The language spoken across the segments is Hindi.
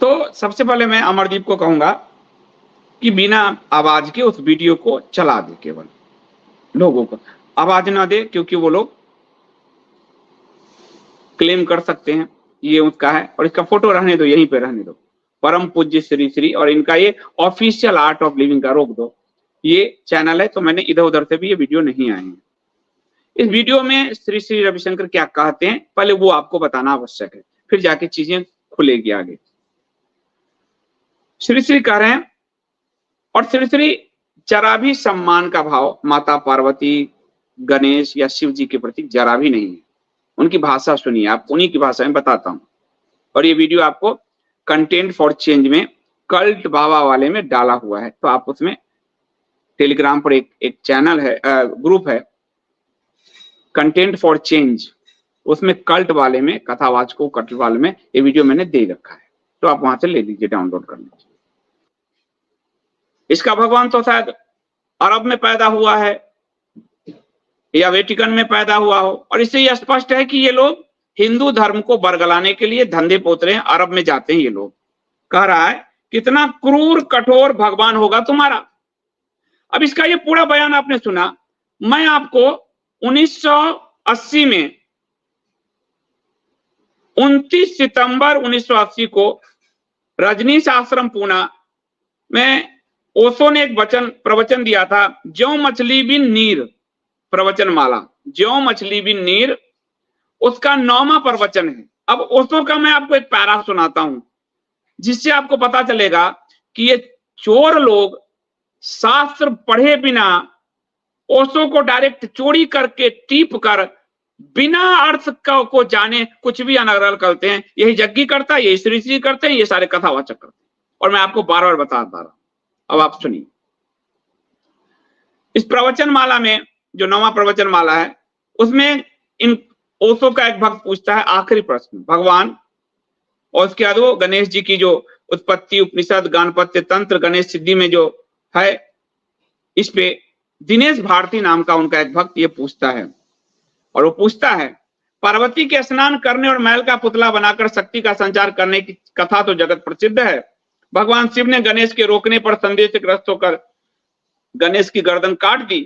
तो सबसे पहले मैं अमरदीप को कहूंगा कि बिना आवाज के उस वीडियो को चला दे, केवल लोगों को आवाज ना दे, क्योंकि वो लोग क्लेम कर सकते हैं ये उसका है। और इसका फोटो रहने दो, यहीं पे रहने दो, परम पूज्य श्री श्री, और इनका ये ऑफिशियल आर्ट ऑफ लिविंग का रोक दो, ये चैनल है। तो मैंने इधर उधर से भी ये वीडियो नहीं आए हैं। इस वीडियो में श्री श्री रविशंकर क्या कहते हैं पहले वो आपको बताना आवश्यक है, फिर जाके चीजें खुलेगी आगे। श्री श्री कह रहे हैं, और श्री श्री जरा भी सम्मान का भाव माता पार्वती, गणेश या शिव जी के प्रति जरा भी नहीं है। उनकी भाषा सुनिए, आप उन्हीं की भाषा में बताता हूं। और ये वीडियो आपको कंटेंट फॉर चेंज में कल्ट बाबा वाले में डाला हुआ है, तो आप उसमें टेलीग्राम पर एक चैनल है, ग्रुप है कंटेंट फॉर चेंज, उसमें कल्ट वाले में, कथावाचकों कल्ट वाले में ये वीडियो मैंने दे रखा है, तो आप वहां से ले लीजिए, डाउनलोड कर लीजिए। इसका भगवान तो शायद अरब में पैदा हुआ है या वेटिकन में पैदा हुआ हो, और इससे यह स्पष्ट है कि ये लोग हिंदू धर्म को बरगलाने के लिए धंधे पोत रहे हैं, अरब में जाते हैं ये लोग। कह रहा है कितना क्रूर कठोर भगवान होगा तुम्हारा। अब इसका ये पूरा बयान आपने सुना। मैं आपको 1980 में 29 सितंबर 1980 को रजनीश आश्रम पूना में ओशो ने एक प्रवचन दिया था, ज्यों मछली बिन नीर, प्रवचन माला, ज्यों मछली बिन नीर, उसका 9वां प्रवचन है। अब ओशो का मैं आपको एक पैरा सुनाता हूं, जिससे आपको पता चलेगा कि ये चोर लोग शास्त्र पढ़े बिना ओशो को डायरेक्ट चोरी करके टीप कर बिना अर्थ को जाने कुछ भी अनर्गल करते हैं। यही जग्गी करता है, यही श्री श्री करते हैं, ये सारे कथावाचक करते हैं, और मैं आपको बार बार बताता रहा। अब आप सुनिए, इस प्रवचन माला में जो 9वां प्रवचन माला है, उसमें इन ओशो का एक भक्त पूछता है आखिरी प्रश्न, भगवान और उसके बाद वो गणेश जी की जो उत्पत्ति, उपनिषद, गाणपत्य तंत्र, गणेश सिद्धि में जो है, इस पे दिनेश भारती नाम का उनका एक भक्त ये पूछता है, और वो पूछता है पार्वती के स्नान करने और मैल का पुतला बनाकर शक्ति का संचार करने की कथा तो जगत प्रसिद्ध है। भगवान शिव ने गणेश के रोकने पर संदेह से ग्रस्त होकर गणेश की गर्दन काट दी।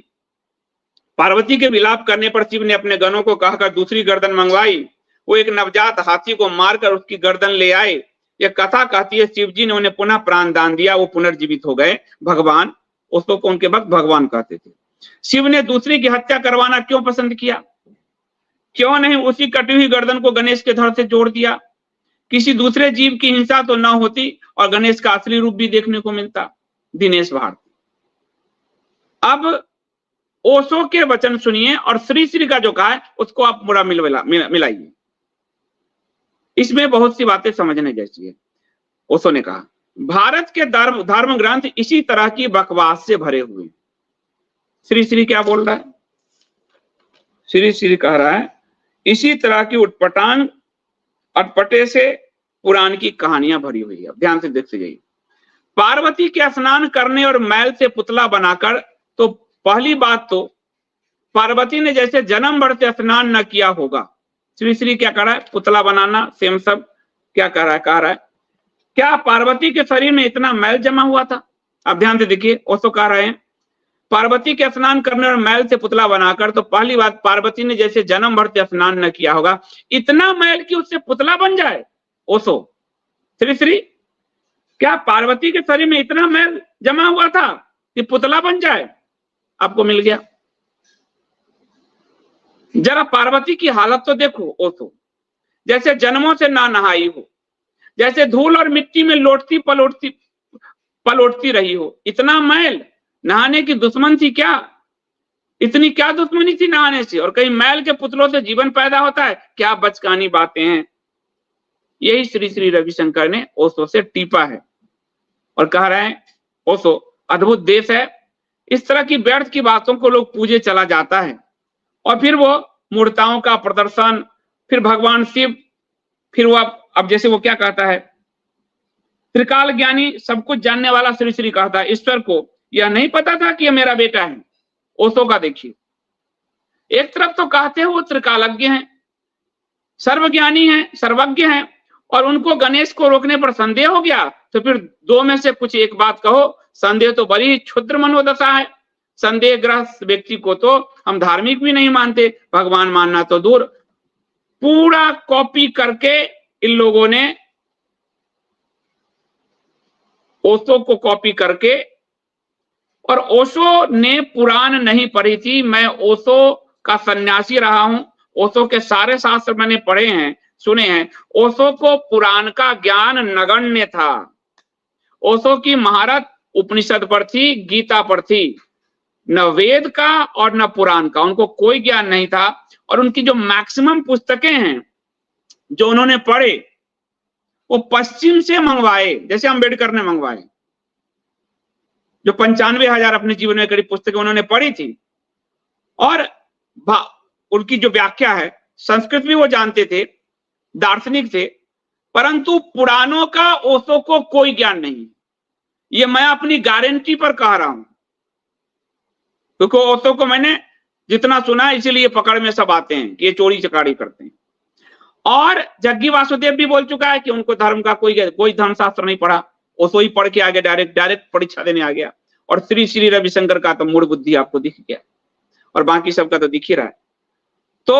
पार्वती के विलाप करने पर शिव ने अपने गणों को कहकर दूसरी गर्दन मंगवाई। वो एक नवजात हाथी को मारकर उसकी गर्दन ले आए। यह कथा कहती है शिव जी ने उन्हें पुनः प्राण दान दिया, वो पुनर्जीवित हो गए। भगवान, उसको उनके भक्त भगवान कहते थे। शिव ने दूसरी की हत्या करवाना क्यों पसंद किया? क्यों नहीं उसी कटी हुई गर्दन को गणेश के धड़ से जोड़ दिया? किसी दूसरे जीव की हिंसा तो न होती और गणेश का असली रूप भी देखने को मिलता। दिनेश भारती। अब ओशो के वचन सुनिए और श्री श्री का जो कहा है उसको आप पूरा मिलाइए। इसमें बहुत सी बातें समझने जैसी है। ओशो ने कहा भारत के धर्म ग्रंथ इसी तरह की बकवास से भरे हुए। श्री श्री क्या बोल रहा है? श्री श्री कह रहा है इसी तरह की उटपटांग अटपटे से पुराण की कहानियां भरी हुई है। ध्यान से देखते जाइए। पार्वती के स्नान करने और मैल से पुतला बनाकर, तो पहली बात तो पार्वती ने जैसे जन्म भर से स्नान न किया होगा। श्री श्री क्या कर रहा है? पुतला बनाना सेम सब क्या कर रहा है? कह रहा है क्या पार्वती के शरीर में इतना मैल जमा हुआ था? अब ध्यान से देखिए, ओशो कह रहे हैं पार्वती के स्नान करने और मैल से पुतला बनाकर, तो पहली बात पार्वती ने जैसे जन्म भर से स्नान न किया होगा। इतना मैल कि उससे पुतला बन जाए? ओशो, श्री श्री, क्या पार्वती के शरीर में इतना मैल जमा हुआ था कि पुतला बन जाए? आपको मिल गया। जरा पार्वती की हालत तो देखो ओशो, जैसे जन्मों से ना नहाई हो, जैसे धूल और मिट्टी में लोटती पलोटती रही हो। इतना मैल, नहाने की दुश्मन थी क्या? इतनी क्या दुश्मनी थी नहाने से? और कहीं मैल के पुतलों से जीवन पैदा होता है? क्या बचकानी बातें हैं। यही श्री श्री रविशंकर ने ओशो से टीपा है और कह रहे हैं ओशो अद्भुत देश है, इस तरह की व्यर्थ की बातों को लोग पूजे चला जाता है और फिर वो मूर्ताओं का प्रदर्शन, फिर भगवान शिव, फिर वो अब जैसे वो क्या कहता है, त्रिकाल ज्ञानी सब कुछ जानने वाला श्री श्री कहता है ईश्वर को यह नहीं पता था कि यह मेरा बेटा है। ओशो का देखिए, एक तरफ तो कहते हैं वो त्रिकालज्ञ हैं, सर्वज्ञानी हैं, सर्वज्ञ हैं, और उनको गणेश को रोकने पर संदेह हो गया, तो फिर दो में से कुछ एक बात कहो। संदेह तो बड़ी क्षुद्र मनोदशा है। संदेहग्रस्त व्यक्ति को तो हम धार्मिक भी नहीं मानते, भगवान मानना तो दूर। पूरा कॉपी करके इन लोगों ने, ओशो को कॉपी करके, और ओशो ने पुराण नहीं पढ़ी थी। मैं ओशो का सन्यासी रहा हूं, ओशो के सारे शास्त्र मैंने पढ़े हैं, सुने हैं। ओशो को पुराण का ज्ञान नगण्य था। ओशो की महारत उपनिषद पर थी, गीता पर थी, न वेद का और न पुराण का उनको कोई ज्ञान नहीं था। और उनकी जो मैक्सिमम पुस्तकें हैं जो उन्होंने पढ़े, वो पश्चिम से मंगवाए, जैसे अम्बेडकर ने मंगवाए। जो 95,000 अपने जीवन में करीब पुस्तकें उन्होंने पढ़ी थी, और उनकी जो व्याख्या है, संस्कृत भी वो जानते थे, दार्शनिक थे, परंतु पुराणों का ओशो को कोई ज्ञान नहीं। ये मैं अपनी गारंटी पर कह रहा हूं, क्योंकि ओशो को मैंने जितना सुना है, इसीलिए पकड़ में सब आते हैं कि ये चोरी चकारी करते हैं। और जग्गी वासुदेव भी बोल चुका है कि उनको धर्म का कोई धर्मशास्त्र नहीं पढ़ा, ओशो ही पढ़ के आ गया, डायरेक्ट परीक्षा देने आ गया। और श्री रविशंकर का तो मूड बुद्धि आपको दिख गया, और बाकी सबका तो दिख ही रहा है। तो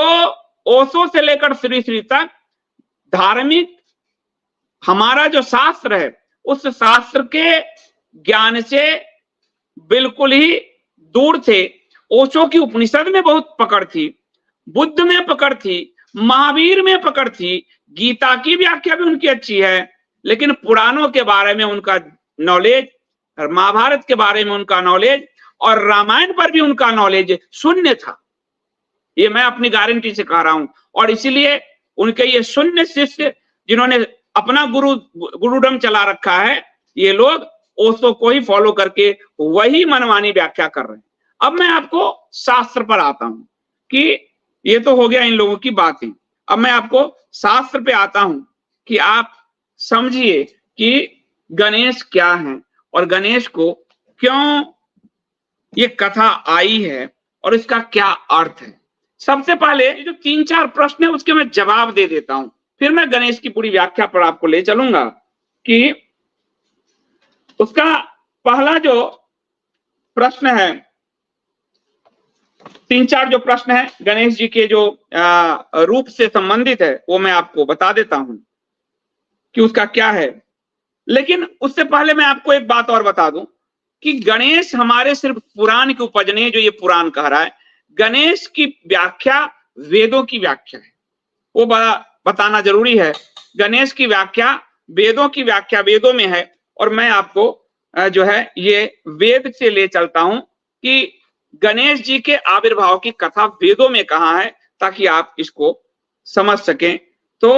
ओशो से लेकर श्री तक धार्मिक हमारा जो शास्त्र है, उस शास्त्र के ज्ञान से बिल्कुल ही दूर थे। ओशो की उपनिषद में बहुत पकड़ थी, बुद्ध में पकड़ थी, महावीर में पकड़ थी, गीता की व्याख्या भी उनकी अच्छी है, लेकिन पुराणों के बारे में उनका नॉलेज, महाभारत के बारे में उनका नॉलेज, और रामायण पर भी उनका नॉलेज शून्य था। ये मैं अपनी गारंटी से कह रहा हूं। और इसीलिए उनके ये शून्य शिष्य, जिन्होंने अपना गुरुडम चला रखा है, ये लोग ओशो को ही फॉलो करके वही मनमानी व्याख्या कर रहे हैं। अब मैं आपको शास्त्र पर आता हूं कि ये तो हो गया इन लोगों की बातें। अब मैं आपको शास्त्र पे आता हूं कि आप समझिए कि गणेश क्या है और गणेश को क्यों ये कथा आई है और इसका क्या अर्थ है। सबसे पहले जो 3-4 प्रश्न है उसके मैं जवाब दे देता हूं, फिर मैं गणेश की पूरी व्याख्या पर आपको ले चलूंगा। कि उसका पहला जो प्रश्न है, 3-4 जो प्रश्न है गणेश जी के जो रूप से संबंधित है, वो मैं आपको बता देता हूं कि उसका क्या है। लेकिन उससे पहले मैं आपको एक बात और बता दूं कि गणेश हमारे सिर्फ पुराण की उपज नहीं, जो ये पुराण कह रहा है। गणेश की व्याख्या वेदों की व्याख्या है, वो बताना जरूरी है। गणेश की व्याख्या वेदों की व्याख्या वेदों में है। और मैं आपको जो है ये वेद से ले चलता हूं कि गणेश जी के आविर्भाव की कथा वेदों में कहाँ है, ताकि आप इसको समझ सकें। तो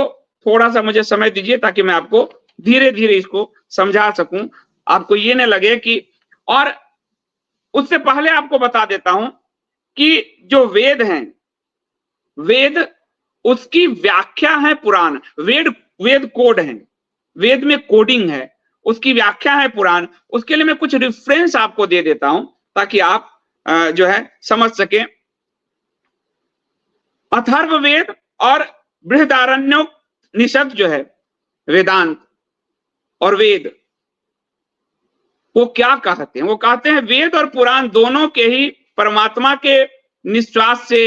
थोड़ा सा मुझे समय दीजिए ताकि मैं आपको धीरे धीरे इसको समझा सकूं, आपको ये न लगे कि। और उससे पहले आपको बता देता हूं कि जो वेद हैं, वेद उसकी व्याख्या है पुराण। वेद कोड है, वेद में कोडिंग है, उसकी व्याख्या है पुराण। उसके लिए मैं कुछ रेफरेंस आपको दे देता हूं ताकि आप जो है समझ सके। अथर्ववेद और बृहदारण्यक जो है वेदांत और वेद, वो क्या कहते हैं? वो कहते हैं वेद और पुराण दोनों के ही परमात्मा के निश्वास से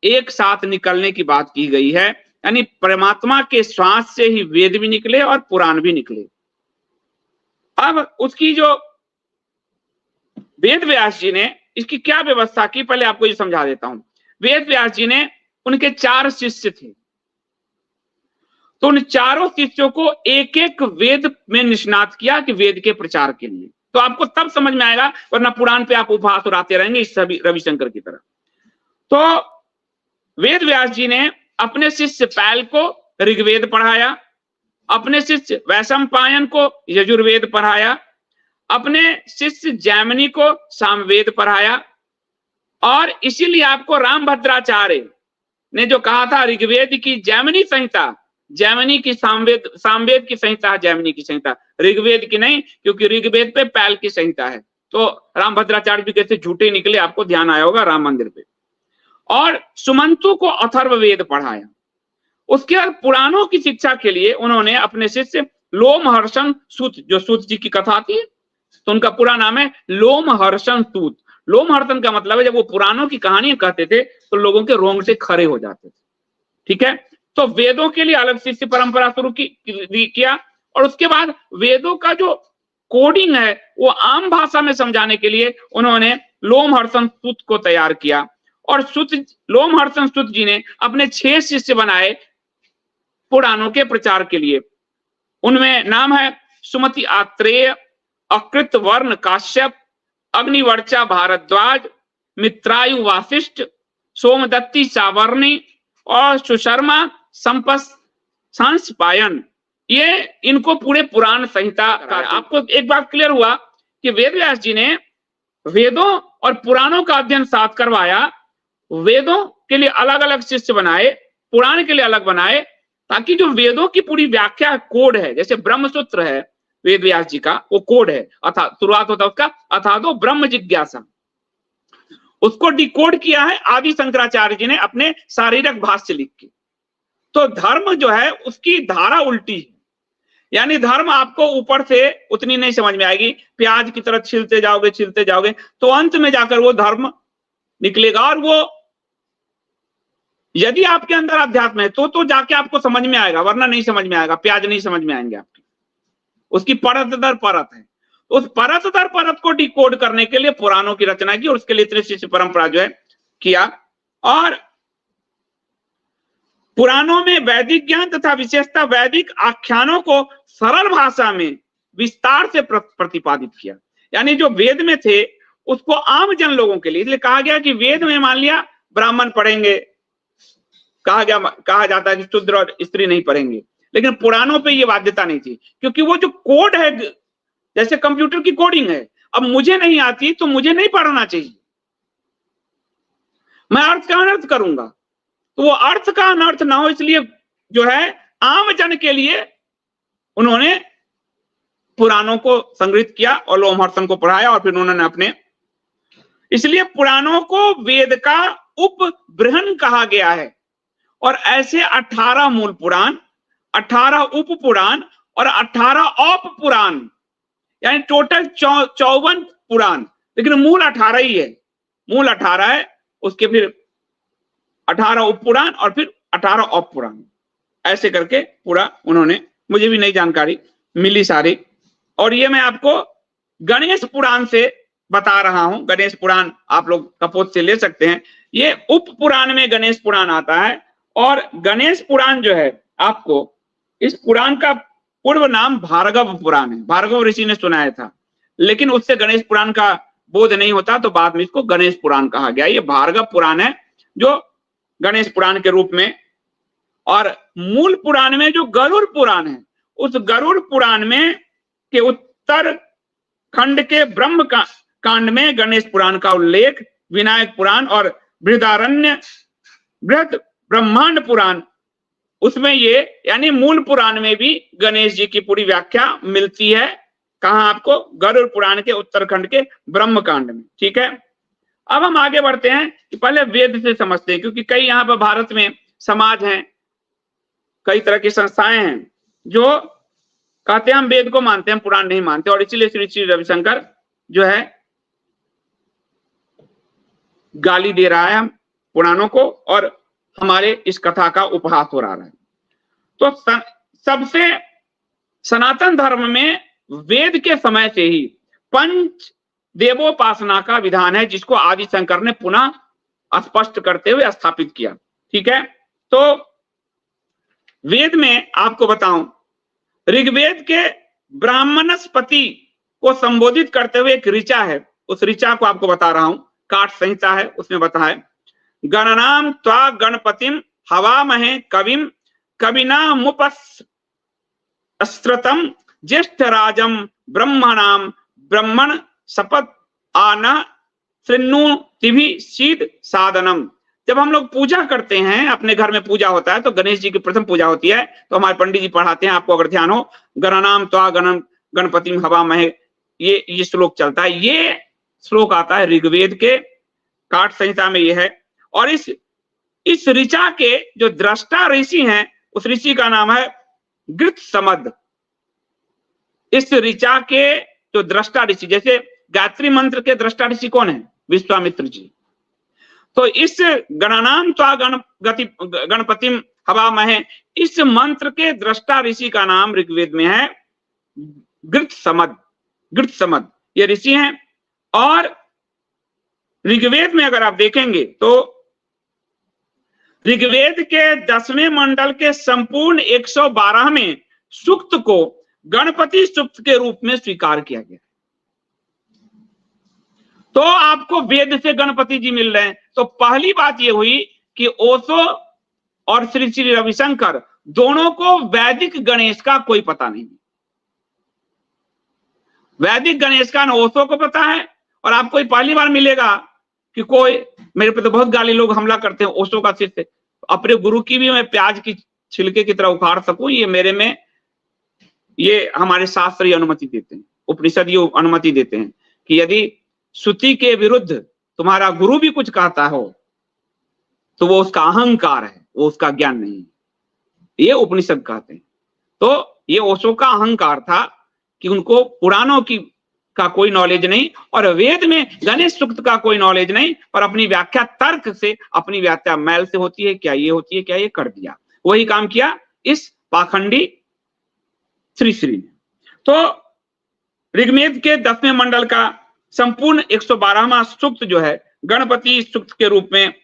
एक साथ निकलने की बात की गई है। यानी परमात्मा के श्वास से ही वेद भी निकले और पुराण भी निकले। अब उसकी जो वेद व्यास जी ने इसकी क्या व्यवस्था की, पहले आपको ये समझा देता हूं। वेद व्यास जी ने, उनके 4 शिष्य थे, तो उन चारों शिष्यों को एक एक वेद में निष्णात किया कि वेद के प्रचार के लिए। तो आपको तब समझ में आएगा, वरना पुराण पे आप उपहास उड़ाते रहेंगे इस सभी रविशंकर की तरह। तो वेद व्यास जी ने अपने शिष्य पैल को ऋग्वेद पढ़ाया, अपने शिष्य वैशंपायन को यजुर्वेद पढ़ाया, अपने शिष्य जैमिनी को सामवेद पढ़ाया। और इसीलिए आपको रामभद्राचार्य ने जो कहा था ऋग्वेद की जैमिनी संहिता, जैमिनी की सामवेद की संहिता, जैमिनी की संहिता, ऋग्वेद की नहीं, क्योंकि ऋग्वेद पे पैल की संहिता है। तो रामभद्राचार्य भी कैसे झूठे निकले, आपको ध्यान आया होगा राम मंदिर पे। और सुमंतु को अथर्ववेद पढ़ाया। उसके बाद पुराणों की शिक्षा के लिए उन्होंने अपने शिष्य लोमहर्षण सूत, जो सूत जी की कथा थी, तो उनका पूरा नाम है लोमहर्षण सूत। लोमहर्षण का मतलब है जब वो पुराणों की कहानियां कहते थे तो लोगों के रोंगटे खड़े हो जाते थे। ठीक है, तो वेदों के लिए अलग शिष्य परंपरा शुरू किया, और उसके बाद वेदों का जो कोडिंग है वो आम भाषा में समझाने के लिए उन्होंने लोमहर्षण सूत को तैयार किया। और लोमहर्षण सूत जी ने अपने 6 शिष्य बनाए पुराणों के प्रचार के लिए। उनमें नाम है सुमति आत्रेय, अकृत वर्ण काश्यप, अग्निवर्चा भारद्वाज, मित्रायु वासिष्ठ, सोमदत्ती सावर्णी और सुशर्मा संपायन। ये इनको पूरे पुराण संहिता का, आपको एक बात क्लियर हुआ कि वेदव्यास जी ने वेदों और पुराणों का अध्ययन साथ करवाया। वेदों के लिए अलग अलग शिष्य बनाए, पुराण के लिए अलग बनाए, ताकि जो वेदों की पूरी व्याख्या कोड है, जैसे ब्रह्मसूत्र है वेदव्यास जी का, वो कोड है, अर्थात शुरुआत होता है उसका अथातो ब्रह्म जिज्ञासा, उसको डिकोड किया है आदि शंकराचार्य जी ने अपने शारीरक भाष्य लिख के। तो धर्म जो है उसकी धारा उल्टी है, यानी धर्म आपको ऊपर से उतनी नहीं समझ में आएगी, प्याज की तरह छिलते जाओगे तो अंत में जाकर वो धर्म निकलेगा। और वो यदि आपके अंदर अध्यात्म है तो जाके आपको समझ में आएगा, वरना नहीं समझ में आएगा, प्याज नहीं समझ में आएंगे आपके। उसकी परत दर परत है, उस परत दर परत को डिकोड करने के लिए पुराणों की रचना की, और उसके लिए इतनी शिष्य परंपरा जो है किया। और पुराणों में वैदिक ज्ञान तथा विशेषता वैदिक आख्यानों को सरल भाषा में विस्तार से प्रतिपादित किया। यानी जो वेद में थे उसको आम जन लोगों के लिए, इसलिए कहा गया कि वेद में मान लिया ब्राह्मण पढ़ेंगे, कहा जाता है कि शूद्र और स्त्री नहीं पढ़ेंगे, लेकिन पुराणों पे ये बाध्यता नहीं थी, क्योंकि वो जो कोड है, जैसे कंप्यूटर की कोडिंग है, अब मुझे नहीं आती तो मुझे नहीं पढ़ना चाहिए, मैं अर्थ का अनर्थ करूंगा, तो वो अर्थ का अनर्थ ना हो, इसलिए जो है आम जन के लिए उन्होंने पुराणों को संग्रहित किया और लोमहर्षण को पढ़ाया, और फिर उन्होंने अपने, इसलिए पुराणों को वेद का उपबृहन कहा गया है। और ऐसे 18 मूल पुराण, 18 उप पुराण और 18 औप पुराण, यानी टोटल 54 पुराण, लेकिन मूल 18 ही है, मूल 18 है, उसके फिर 18 उप पुराण और फिर 18 औप पुराण, ऐसे करके पूरा उन्होंने, मुझे भी नई जानकारी मिली सारी। और ये मैं आपको गणेश पुराण से बता रहा हूं, गणेश पुराण आप लोग कपोत से ले सकते हैं, ये उप पुराण में गणेश पुराण आता है। और गणेश पुराण जो है, आपको इस पुराण का पूर्व नाम भार्गव पुराण है, भार्गव ऋषि ने सुनाया था, लेकिन उससे गणेश पुराण का बोध नहीं होता, तो बाद में इसको गणेश पुराण कहा गया। ये भार्गव पुराण है जो गणेश पुराण के रूप में। और मूल पुराण में जो गरुड़ पुराण है, उस गरुड़ पुराण में के उत्तर खंड के ब्रह्म कांड में गणेश पुराण का उल्लेख, विनायक पुराण और बृहद ब्रह्मांड पुराण, उसमें ये, यानी मूल पुराण में भी गणेश जी की पूरी व्याख्या मिलती है। कहां आपको? गरुड़ पुराण के उत्तरखंड के ब्रह्म कांड में। ठीक है, अब हम आगे बढ़ते हैं कि पहले वेद से समझते हैं, क्योंकि कई यहाँ पर भारत में समाज हैं, कई तरह की संस्थाएं हैं जो कहते हैं हम वेद को मानते हैं, पुराण नहीं मानते, और इसीलिए श्री रविशंकर जो है गाली दे रहा है हम पुराणों को, और हमारे इस कथा का उपहास हो रहा है। तो सबसे सनातन धर्म में वेद के समय से ही पंच देवोपासना का विधान है, जिसको आदि शंकर ने पुनः स्पष्ट करते हुए स्थापित किया। ठीक है, तो वेद में आपको बताऊं, ऋग्वेद के ब्राह्मणस्पति को संबोधित करते हुए एक ऋचा है, उस ऋचा को आपको बता रहा हूं, काठ संहिता है, उसमें बताया गणनाम त्वा गणपतिम हवामहे कविम कविना मुपस्त्रतम ज्येष्ठ राजम ब्रह्मणाम ब्रह्मण शपथ आना शृणुतिभि शीद साधनम। जब हम लोग पूजा करते हैं, अपने घर में पूजा होता है, तो गणेश जी की प्रथम पूजा होती है, तो हमारे पंडित जी पढ़ाते हैं, आपको अगर ध्यान हो, गणनाम त्वा गणपतिम हवामहे, ये श्लोक चलता है। ये श्लोक आता है ऋग्वेद के काठ संहिता में, ये है। और इस ऋचा के जो दृष्टा ऋषि हैं उस ऋषि का नाम है गृत्समद। इस ऋचा के जो दृष्टा ऋषि, जैसे गायत्री मंत्र के दृष्टा ऋषि कौन है? विश्वामित्र जी। तो इस गणानाम त्वा गणपतिम हवामहे, इस मंत्र के दृष्टा ऋषि का नाम ऋग्वेद में है गृत्समद। गृत्समद ये ऋषि हैं। और ऋग्वेद में अगर आप देखेंगे तो ऋग्वेद के 10वें मंडल के संपूर्ण 112वें सूक्त को गणपति सूक्त के रूप में स्वीकार किया गया। तो आपको वेद से गणपति जी मिल रहे हैं। तो पहली बात यह हुई कि ओशो और श्री श्री रविशंकर दोनों को वैदिक गणेश का कोई पता नहीं। वैदिक गणेश का न ओशो को पता है, और आपको पहली बार मिलेगा कि कोई, मेरे पे तो बहुत गाली लोग हमला करते हैं ओशो का शिष्य, अपने गुरु की भी मैं प्याज की छिलके की तरह उखाड़ सकूं, ये मेरे में, ये हमारे शास्त्र ये अनुमति देते हैं, उपनिषद ये अनुमति देते हैं कि यदि श्रुति के विरुद्ध तुम्हारा गुरु भी कुछ कहता हो तो वो उसका अहंकार है, वो उसका ज्ञान नहीं है, ये उपनिषद कहते हैं। तो ये ओशो का अहंकार था कि उनको पुराणों की का कोई नॉलेज नहीं, और वेद में गणेश सूक्त का कोई नॉलेज नहीं, पर अपनी व्याख्या तर्क से, अपनी व्याख्या मैल से होती है, क्या ये होती है, क्या ये कर दिया। वही काम किया इस पाखंडी श्री श्री ने। तो ऋग्वेद के 10वें मंडल का संपूर्ण 112वां सूक्त जो है गणपति सूक्त के रूप में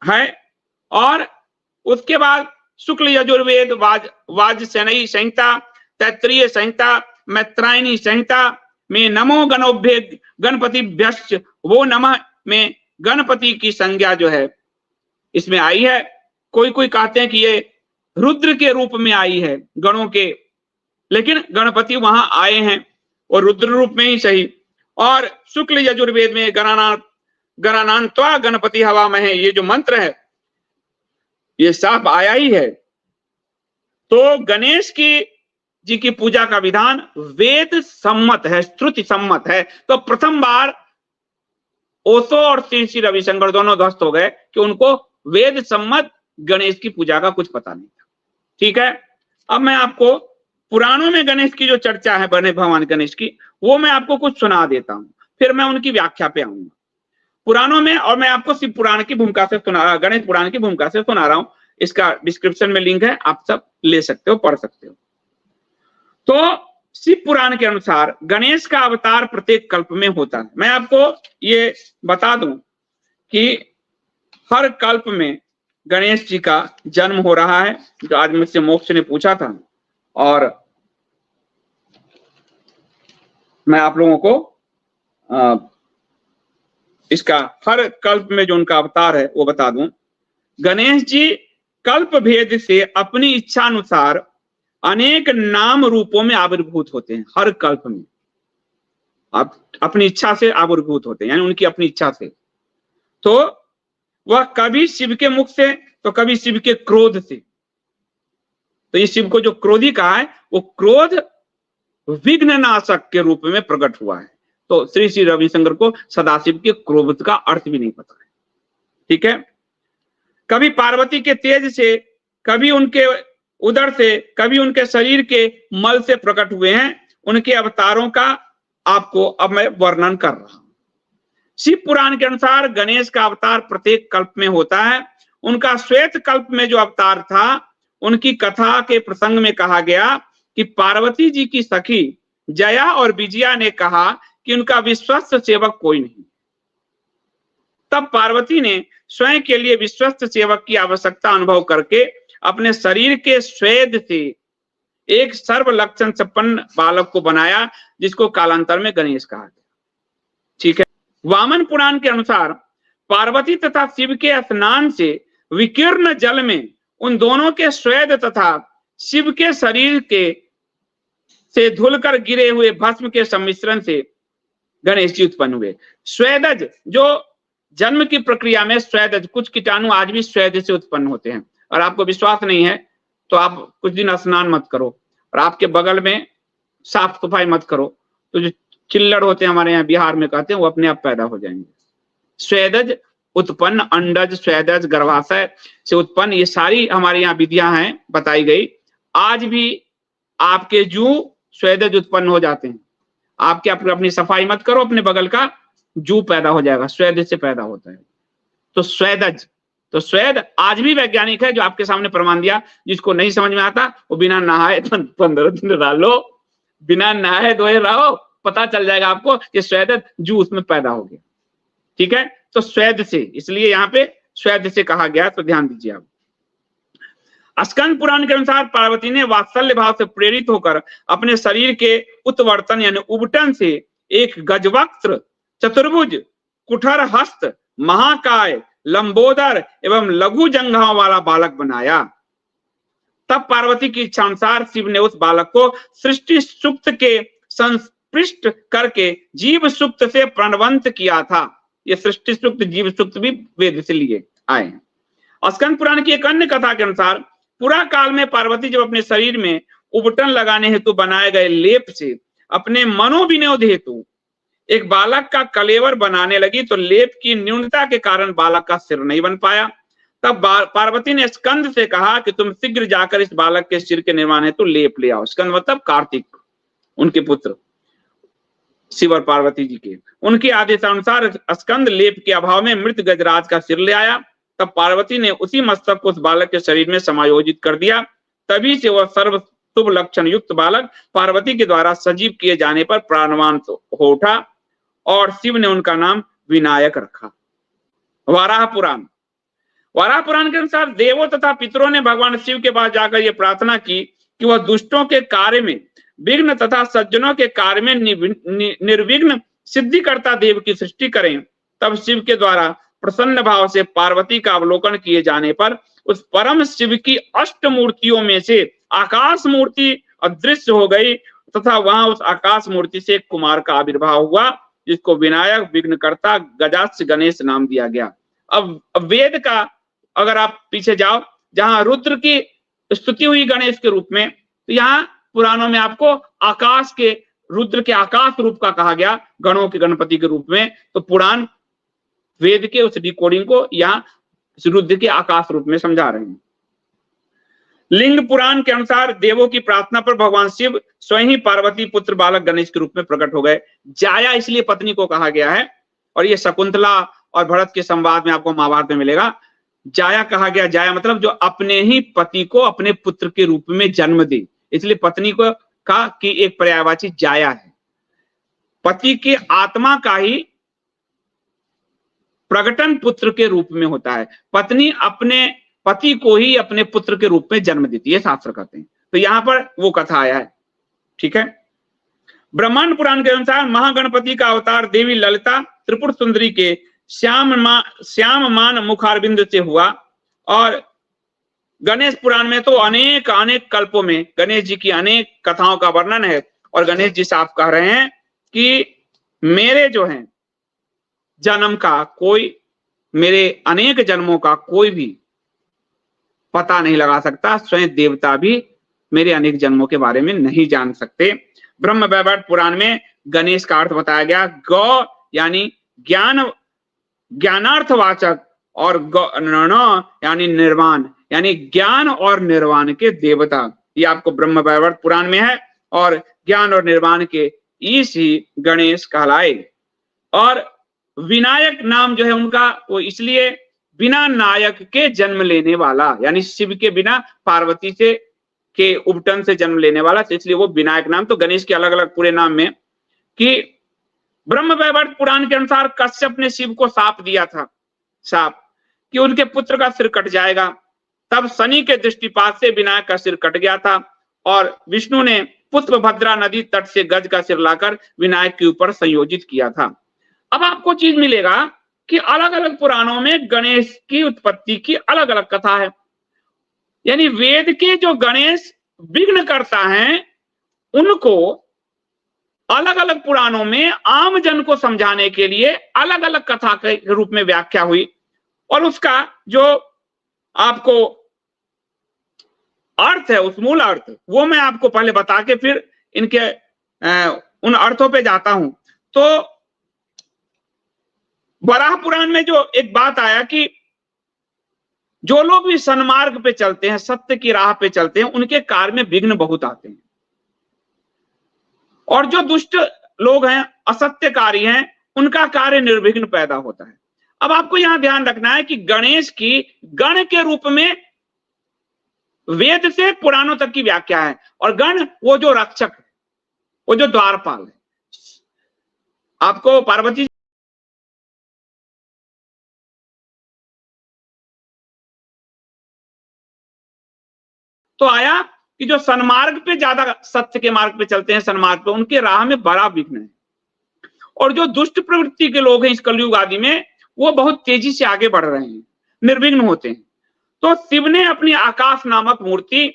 है। और उसके बाद शुक्ल यजुर्वेद, वाजसेनयी संहिता, तैत्तिरीय संहिता, मैत्रायणी संहिता में नमो गणोभ्य गणपतिभ्यश्च वो नमः में गणपति की संज्ञा जो है इसमें आई है। कोई कोई कहते हैं कि ये रुद्र के रूप में आई है गणों के, लेकिन गणपति वहां आए हैं और रुद्र रूप में ही सही। और शुक्ल यजुर्वेद में गणानान्त्वा गणपति हवामहे, ये जो मंत्र है ये साफ आया ही है। तो गणेश की जी की पूजा का विधान वेद सम्मत है, श्रुति सम्मत है। तो प्रथम बार ओशो और श्री श्री रविशंकर दोनों ध्वस्त हो गए कि उनको वेद सम्मत गणेश की पूजा का कुछ पता नहीं था। ठीक है, अब मैं आपको पुराणों में गणेश की जो चर्चा है, बने भगवान गणेश की, वो मैं आपको कुछ सुना देता हूं, फिर मैं उनकी व्याख्या पे आऊंगा पुराणों में। और मैं आपको शिव पुराण की भूमिका से सुना, गणेश पुराण की भूमिका से सुना रहा हूं। इसका डिस्क्रिप्शन में लिंक है, आप सब ले सकते हो, पढ़ सकते हो। तो शिव पुराण के अनुसार गणेश का अवतार प्रत्येक कल्प में होता है। मैं आपको ये बता दूं कि हर कल्प में गणेश जी का जन्म हो रहा है, जो आज मुझसे मोक्ष ने पूछा था। और मैं आप लोगों को इसका हर कल्प में जो उनका अवतार है वो बता दूं। गणेश जी कल्प भेद से अपनी इच्छा अनुसार अनेक नाम रूपों में आविर्भूत होते हैं। हर कल्प में आप अपनी इच्छा से आविर्भूत होते हैं, यानी उनकी अपनी इच्छा से। तो वह कभी शिव के मुख से, तो कभी शिव के क्रोध से। तो ये शिव को जो क्रोधी कहा है, वो क्रोध विघ्न नाशक के रूप में प्रकट हुआ है। तो श्री श्री रविशंकर को सदाशिव के क्रोध का अर्थ भी नहीं पता है। ठीक है, कभी पार्वती के तेज से, कभी उनके उदर से, कभी उनके शरीर के मल से प्रकट हुए हैं। उनके अवतारों का आपको अब मैं वर्णन कर रहा हूं। शिव पुराण के अनुसार गणेश का अवतार प्रत्येक कल्प में होता है। उनका श्वेत कल्प में जो अवतार था, उनकी कथा के प्रसंग में कहा गया कि पार्वती जी की सखी जया और विजया ने कहा कि उनका विश्वस्त सेवक कोई नहीं। तब पार्वती ने स्वयं के लिए विश्वस्त सेवक की आवश्यकता अनुभव करके अपने शरीर के स्वेद से एक सर्व लक्षण संपन्न बालक को बनाया, जिसको कालांतर में गणेश कहा गया। ठीक है, वामन पुराण के अनुसार पार्वती तथा शिव के स्नान से विकीर्ण जल में उन दोनों के स्वेद तथा शिव के शरीर के से धुलकर गिरे हुए भस्म के सम्मिश्रण से गणेश जी उत्पन्न हुए। स्वेदज, जो जन्म की प्रक्रिया में स्वेदज, कुछ कीटाणु आज भी स्वेद से उत्पन्न होते हैं। और आपको विश्वास नहीं है तो आप कुछ दिन स्नान मत करो और आपके बगल में साफ सफाई मत करो, तो जो चिल्लड़ होते हैं हमारे यहाँ बिहार में कहते हैं, वो अपने आप पैदा हो जाएंगे। स्वेदज उत्पन्न, अंडज, स्वेदज, गर्भाशय से उत्पन्न, ये सारी हमारे यहाँ विधियां हैं बताई गई। आज भी आपके जू स्वेदज उत्पन्न हो जाते हैं। आपके अपनी सफाई मत करो, अपने बगल का जू पैदा हो जाएगा, स्वेद से पैदा होता है। तो स्वेदज, तो स्वेद आज भी वैज्ञानिक है जो आपके सामने प्रमाण दिया। जिसको नहीं समझ में आता वो बिना नहाए 15 दिन रह लो, बिना नहाए धोए रहो, पता चल जाएगा आपको कि स्वेदज जू उसमें पैदा हो गया। ठीक है, तो स्वेद से, इसलिए यहाँ पे स्वेद से कहा गया, तो ध्यान दीजिए आप। स्कंद पुराण के अनुसार पार्वती ने वात्सल्य भाव से प्रेरित होकर अपने शरीर के उत्वर्तन यानी उबटन से एक गजवक्त्र, चतुर्भुज, कुठर हस्त, महाकाय, लंबोदर एवं लघु जंघाओं वाला बालक बनाया। तब पार्वती की इच्छा अनुसार शिव ने उस बालक को सृष्टि सुक्त के संस्पृष्ट करके जीव सुक्त से प्रणवंत किया था। ये सृष्टि सुक्त, जीव सुक्त भी वेद से लिए आए हैं। स्कंद पुराण की एक अन्य कथा के अनुसार पुरा काल में पार्वती जब अपने शरीर में उबटन लगाने हेतु बनाए गए लेप से अपने मनोविनोद हेतु एक बालक का कलेवर बनाने लगी, तो लेप की न्यूनता के कारण बालक का सिर नहीं बन पाया। तब पार्वती ने स्कंद से कहा कि तुम शीघ्र जाकर इस बालक के सिर के निर्माण हेतु लेप ले आओ। स्कंद मतलब कार्तिक, उनके पुत्र शिव और पार्वती जी के। उनके आदेशानुसार स्कंद लेप के अभाव में मृत गजराज का सिर ले आया। तब पार्वती ने उसी मस्तक को उस बालक के शरीर में समायोजित कर दिया। तभी से वह सर्व शुभ लक्षण युक्त बालक पार्वती के द्वारा सजीव किए जाने पर प्राणवान हो उठा और शिव ने उनका नाम विनायक रखा। वाराह पुराण, वाराह पुराण के अनुसार देवों तथा पितरों ने भगवान शिव के पास जाकर यह प्रार्थना की कि वह दुष्टों के कार्य में विघ्न तथा सज्जनों के कार्य में निर्विघ्न सिद्धिकर्ता देव की सृष्टि करें। तब शिव के द्वारा प्रसन्न भाव से पार्वती का अवलोकन किए जाने पर उस परम शिव की अष्ट मूर्तियों में से आकाश मूर्ति अदृश्य हो गई तथा वहां उस आकाश मूर्ति से एक कुमार का आविर्भाव हुआ, जिसको विनायक, विघ्नकर्ता, गजास्य गणेश नाम दिया गया। अब वेद का अगर आप पीछे जाओ, जहां रुद्र की स्तुति हुई गणेश के रूप में, तो यहाँ पुराणों में आपको आकाश के, रुद्र के आकाश रूप का कहा गया, गणों के गणपति के रूप में। तो पुराण वेद के उस डिकोडिंग को यहाँ रुद्र के आकाश रूप में समझा रहे हैं। लिंग पुराण के अनुसार देवों की प्रार्थना पर भगवान शिव स्वयं ही पार्वती पुत्र बालक गणेश के रूप में प्रकट हो गए। जाया इसलिए पत्नी को कहा गया है, और ये शकुंतला और भरत के संवाद में आपको महाभारत में मिलेगा। जाया कहा गया, जाया मतलब जो अपने ही पति को अपने पुत्र के रूप में जन्म दे, इसलिए पत्नी को कहा कि एक पर्यायवाची जाया है। पति के आत्मा का ही प्रकटन पुत्र के रूप में होता है। पत्नी अपने पति को ही अपने पुत्र के रूप में जन्म देती है, शास्त्र कहते हैं। तो यहां पर वो कथा आया है। ठीक है। ब्रह्मांड पुराण के अनुसार महागणपति का अवतार देवी ललिता त्रिपुर सुंदरी के श्याममान मुखारबिंद से हुआ। और गणेश पुराण में तो अनेक कल्पों में गणेश जी की अनेक कथाओं का वर्णन है। और गणेश जी साफ कह रहे हैं कि मेरे जो हैं जन्म का कोई, मेरे अनेक जन्मों का कोई भी पता नहीं लगा सकता, स्वयं देवता भी मेरे अनेक जन्मों के बारे में नहीं जान सकते। ब्रह्म वैवर्त पुराण में गणेश का अर्थ बताया गया। गौ यानी ज्ञान, ज्ञानार्थवाचक, और गण यानी निर्वाण, यानी ज्ञान और निर्वाण के देवता। ये आपको ब्रह्म वैवर्त पुराण में है। और ज्ञान और निर्वाण के ईश ही गणेश कहलाए। और विनायक नाम जो है उनका, वो इसलिए बिना नायक के जन्म लेने वाला, यानी शिव के बिना पार्वती से के उपटन से जन्म लेने वाला, तो इसलिए वो विनायक नाम। तो गणेश के अलग अलग पूरे नाम में कि ब्रह्म वैवर्त पुराण के अनुसार कश्यप ने शिव को शाप दिया था, शाप कि उनके पुत्र का सिर कट जाएगा। तब शनि के दृष्टिपात से विनायक का सिर कट गया था और विष्णु ने पुष्पभद्रा नदी तट से गज का सिर लाकर विनायक के ऊपर संयोजित किया था। अब आपको चीज मिलेगा कि अलग अलग पुराणों में गणेश की उत्पत्ति की अलग अलग कथा है। यानी वेद के जो गणेश विघ्न करता है, उनको अलग अलग पुराणों में आम जन को समझाने के लिए अलग अलग कथा के रूप में व्याख्या हुई। और उसका जो आपको अर्थ है, उस मूल अर्थ, वो मैं आपको पहले बता के फिर इनके उन अर्थों पे जाता हूं। तो वराह पुराण में जो एक बात आया कि जो लोग भी सन्मार्ग पे चलते हैं, सत्य की राह पे चलते हैं, उनके कार्य में विघ्न बहुत आते हैं, और जो दुष्ट लोग हैं, असत्यकारी हैं, उनका कार्य निर्विघ्न पैदा होता है। अब आपको यहां ध्यान रखना है कि गणेश की गण के रूप में वेद से पुराणों तक की व्याख्या है, और गण वो जो रक्षक है, वो जो द्वारपाल है। आपको पार्वती तो आया कि जो सन्मार्ग पे ज्यादा सत्य के मार्ग पे चलते हैं, सन्मार्ग पे, उनके राह में बड़ा विघ्न है, और जो दुष्ट प्रवृत्ति के लोग हैं इस कलयुग आदि में, वो बहुत तेजी से आगे बढ़ रहे हैं, निर्विघ्न होते हैं। तो शिव ने अपनी आकाश नामक मूर्ति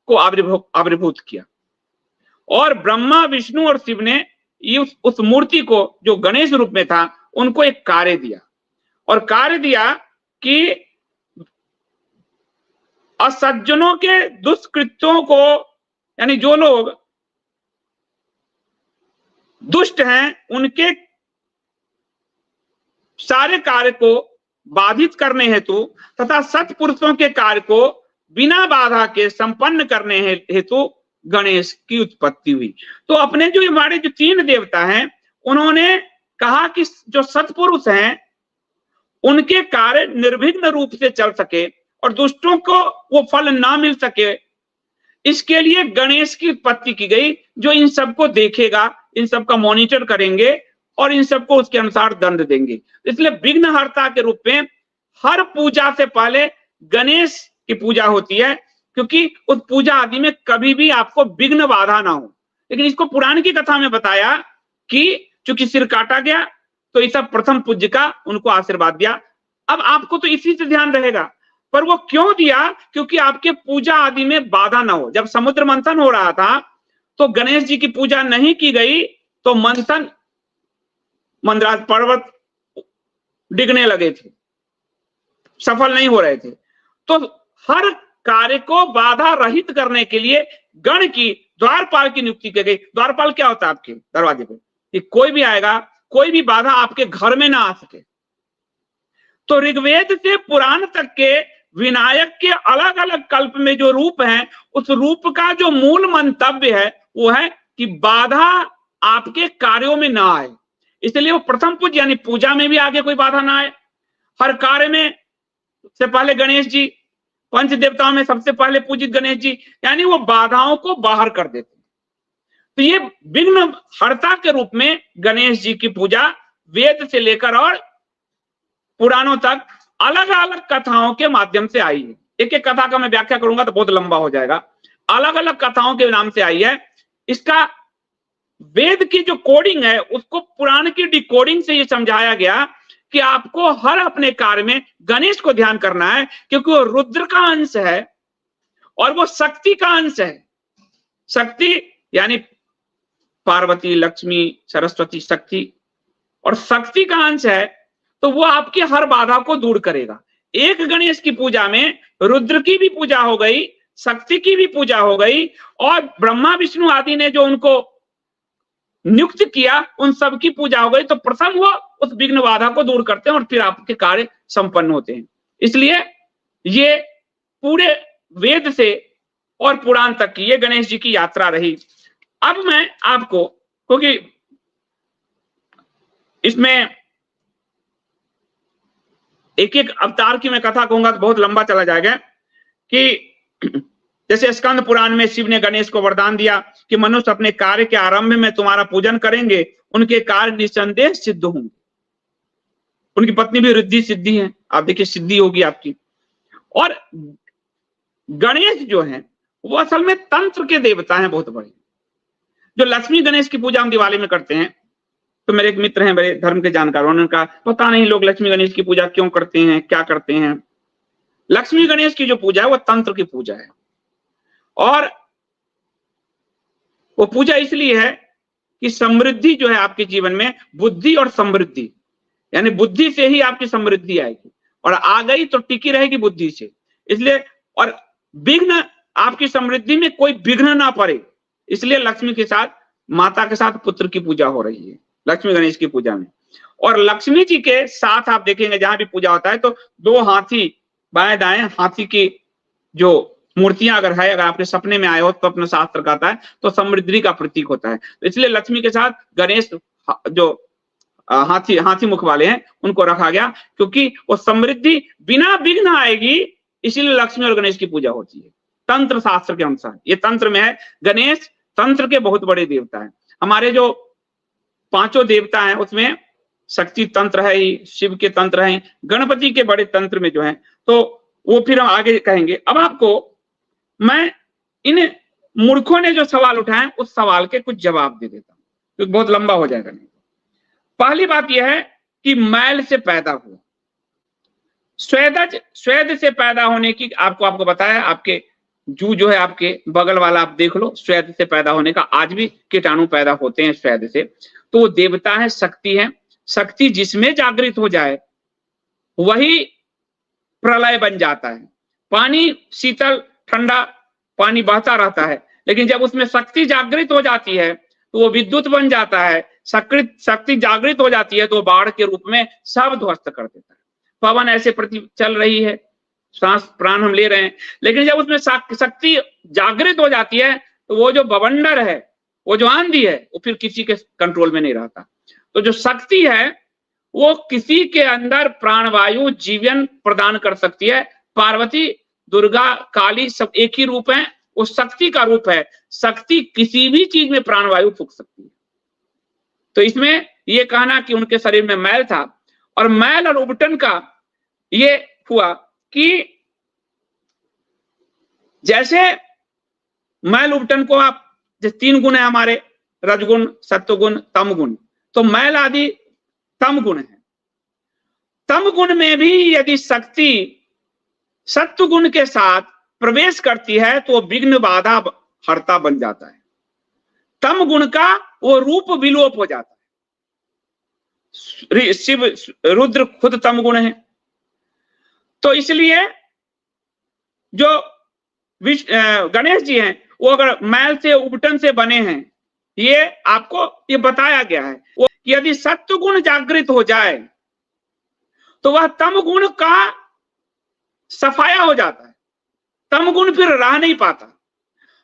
को आविर्भूत किया, और ब्रह्मा, विष्णु और शिव ने उस मूर्ति को, जो गणेश रूप में था, उनको एक कार्य दिया, और कार्य दिया कि असज्जनों के दुष्कृत्यों को, यानी जो लोग दुष्ट हैं, उनके सारे कार्य को बाधित करने हेतु तथा सत्पुरुषों के कार्य को बिना बाधा के संपन्न करने हेतु गणेश की उत्पत्ति हुई। तो अपने जो हमारे जो 3 देवता हैं, उन्होंने कहा कि जो सत्पुरुष हैं, उनके कार्य निर्विघ्न रूप से चल सके और दुष्टों को वो फल ना मिल सके, इसके लिए गणेश की उत्पत्ति की गई, जो इन सबको देखेगा, इन सबका मॉनिटर करेंगे और इन सबको उसके अनुसार दंड देंगे। इसलिए विघ्नहर्ता के रूप में हर पूजा से पहले गणेश की पूजा होती है, क्योंकि उस पूजा आदि में कभी भी आपको विघ्न बाधा ना हो। लेकिन इसको पुराण की कथा में बताया कि चूंकि सिर काटा गया, तो इस प्रथम पूज्य का उनको आशीर्वाद दिया। अब आपको तो इसी से ध्यान रहेगा, पर वो क्यों दिया? क्योंकि आपके पूजा आदि में बाधा ना हो। जब समुद्र मंथन हो रहा था, तो गणेश जी की पूजा नहीं की गई, तो मंथन, मंदराज पर्वत डिगने लगे थे, सफल नहीं हो रहे थे। तो हर कार्य को बाधा रहित करने के लिए गण की, द्वारपाल की नियुक्ति की गई। द्वारपाल क्या होता है? आपके दरवाजे पे कि कोई भी आएगा, कोई भी बाधा आपके घर में ना आ सके। तो ऋग्वेद से पुराण तक के विनायक के अलग अलग कल्प में जो रूप हैं, उस रूप का जो मूल मंतव्य है वो है कि बाधा आपके कार्यों में ना आए। इसलिए वो प्रथम पूज्य, यानी पूजा में भी आगे कोई बाधा ना आए। हर कार्य में से पहले गणेश जी, पंच देवताओं में सबसे पहले पूजित गणेश जी, यानी वो बाधाओं को बाहर कर देते। तो ये विघ्न हर्ता के रूप में गणेश जी की पूजा वेद से लेकर और पुराणों तक अलग अलग कथाओं के माध्यम से आई है। एक एक कथा का मैं व्याख्या करूंगा तो बहुत लंबा हो जाएगा। अलग अलग कथाओं के नाम से आई है। इसका वेद की जो कोडिंग है, उसको पुराण की डिकोडिंग से ये समझाया गया कि आपको हर अपने कार्य में गणेश को ध्यान करना है, क्योंकि वो रुद्र का अंश है और वो शक्ति का अंश है। शक्ति यानी पार्वती, लक्ष्मी, सरस्वती, शक्ति, और शक्ति का अंश है, तो वो आपकी हर बाधा को दूर करेगा। एक गणेश की पूजा में रुद्र की भी पूजा हो गई, शक्ति की भी पूजा हो गई, और ब्रह्मा विष्णु आदि ने जो उनको नियुक्त किया, उन सब की पूजा हो गई। तो प्रथम वो उस विघ्न बाधा को दूर करते हैं और फिर आपके कार्य संपन्न होते हैं। इसलिए ये पूरे वेद से और पुराण तक की ये गणेश जी की यात्रा रही। अब मैं आपको, क्योंकि इसमें एक एक अवतार की मैं कथा कहूंगा तो बहुत लंबा चला जाएगा, कि जैसे स्कंद पुराण में शिव ने गणेश को वरदान दिया कि मनुष्य अपने कार्य के आरंभ में तुम्हारा पूजन करेंगे, उनके कार्य निसंदेह सिद्ध होंगे। उनकी पत्नी भी रिद्धि सिद्धि है, आप देखिए सिद्धि होगी आपकी। और गणेश जो है वो असल में तंत्र के देवता हैं बहुत बड़े। जो लक्ष्मी गणेश की पूजा हम दिवाली में करते हैं, तो मेरे एक मित्र हैं बड़े धर्म के जानकार, उन्होंने कहा पता नहीं लोग लक्ष्मी गणेश की पूजा क्यों करते हैं, क्या करते हैं। लक्ष्मी गणेश की जो पूजा है वो तंत्र की पूजा है, और वो पूजा इसलिए है कि समृद्धि जो है आपके जीवन में, बुद्धि और समृद्धि, यानी बुद्धि से ही आपकी समृद्धि आएगी, और आ गई तो टिकी रहेगी बुद्धि से। इसलिए, और विघ्न, आपकी समृद्धि में कोई विघ्न ना पड़े, इसलिए लक्ष्मी के साथ, माता के साथ पुत्र की पूजा हो रही है लक्ष्मी गणेश की पूजा में। और लक्ष्मी जी के साथ आप देखेंगे जहां भी पूजा होता है तो दो हाथी बाएं दाएं हाथी की जो मूर्तियां अगर है, अगर आपके सपने में आए हो तो अपना शास्त्र कहता है तो समृद्धि का प्रतीक होता है। तो इसलिए लक्ष्मी के साथ गणेश जो हाथी मुख वाले हैं उनको रखा गया, क्योंकि वो समृद्धि बिना विघ्न आएगी, इसीलिए लक्ष्मी और गणेश की पूजा होती है तंत्र शास्त्र के अनुसार। ये तंत्र में है, गणेश तंत्र के बहुत बड़े देवता है। हमारे जो पांचों देवता हैं उसमें शक्ति तंत्र है ही, शिव के तंत्र हैं, गणपति के बड़े तंत्र में जो है, तो वो फिर हम आगे कहेंगे। अब आपको मैं इन मूर्खों ने जो सवाल उठाए उस सवाल के कुछ जवाब दे देता हूं, क्योंकि बहुत लंबा हो जाएगा नहीं। पहली बात यह है कि मैल से पैदा हुआ, स्वेद से पैदा होने की आपको बताया। आपके जू जो है आपके बगल वाला आप देख लो, स्वेद से पैदा होने का, आज भी कीटाणु पैदा होते हैं स्वेद से। तो वो देवता है, शक्ति है। शक्ति जिसमें जागृत हो जाए वही प्रलय बन जाता है। पानी शीतल ठंडा पानी बहता रहता है, लेकिन जब उसमें शक्ति जागृत हो जाती है तो वो विद्युत बन जाता है। शक्ति जागृत हो जाती है तो बाढ़ के रूप में सब ध्वस्त कर देता है। पवन ऐसे प्रति चल रही है, सांस प्राण हम ले रहे हैं, लेकिन जब उसमें शक्ति जागृत हो जाती है तो वो जो बवंडर है, वो जो आंधी है, वो फिर किसी के कंट्रोल में नहीं रहता। तो जो शक्ति है वो किसी के अंदर प्राणवायु जीवन प्रदान कर सकती है। पार्वती, दुर्गा, काली सब एक ही रूप है, वो शक्ति का रूप है। शक्ति किसी भी चीज में प्राणवायु फूंक सकती है। तो इसमें ये कहना कि उनके शरीर में मैल था, और मैल और उबटन का ये हुआ कि जैसे मैल उबटन को आप, जैसे 3 गुण है हमारे, रजगुण, सत्वगुण, तमगुण, तो मैल आदि तम गुण है। तम गुण में भी यदि शक्ति सत्व गुण के साथ प्रवेश करती है तो विघ्न बाधा हर्ता बन जाता है। तम गुण का वो रूप विलोप हो जाता है। शिव रुद्र खुद तम गुण है, तो इसलिए जो गणेश जी हैं वो अगर मैल से उबटन से बने हैं, ये आपको ये बताया गया है। वो यदि सत्व गुण जागृत हो जाए तो वह तम गुण का सफाया हो जाता है, तम गुण फिर रह नहीं पाता।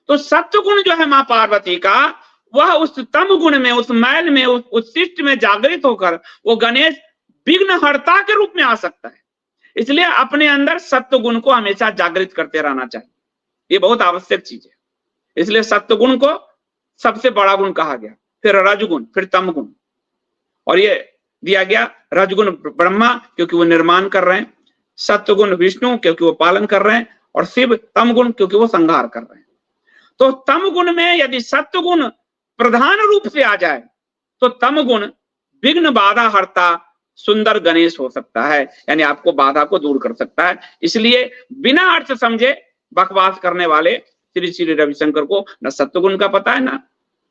तो सत्व गुण जो है मां पार्वती का, वह उस तम गुण में, उस मैल में, उस शिष्ट में जागृत होकर वो गणेश विघ्नहर्ता के रूप में आ सकता है। इसलिए अपने अंदर सत्व गुण को हमेशा जागृत करते रहना चाहिए, ये बहुत आवश्यक चीज है। इसलिए सत्व गुण को सबसे बड़ा गुण कहा गया, फिर रजगुण, फिर तम गुण, और ये दिया गया रजगुण ब्रह्मा क्योंकि वो निर्माण कर रहे हैं, सत्वगुण विष्णु क्योंकि वो पालन कर रहे हैं, और शिव तम गुण क्योंकि वो संहार कर रहे हैं। तो तम गुण में यदि सत्व गुण प्रधान रूप से आ जाए तो तम गुण विघ्न बाधा हरता सुंदर गणेश हो सकता है, यानी आपको बाधा को दूर कर सकता है। इसलिए बिना अर्थ समझे बकवास करने वाले श्री श्री रविशंकर को न सत्वगुण का पता है न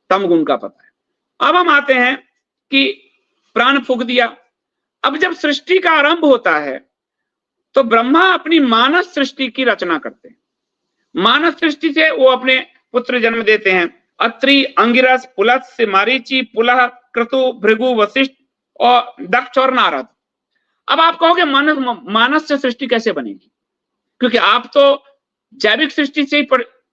तम गुण का पता है। अब हम आते हैं कि प्राण फूंक दिया। अब जब सृष्टि का आरंभ होता है तो ब्रह्मा अपनी मानस सृष्टि की रचना करते हैं। मानस सृष्टि से वो अपने पुत्र जन्म देते हैं, अत्रि, अंगिरस, पुलत्स्य, मारीचि, पुलह, क्रतु, भृगु, वशिष्ठ और दक्ष और नारद। अब आप कहोगे मानस से सृष्टि कैसे बनेगी, क्योंकि आप तो जैविक सृष्टि से ही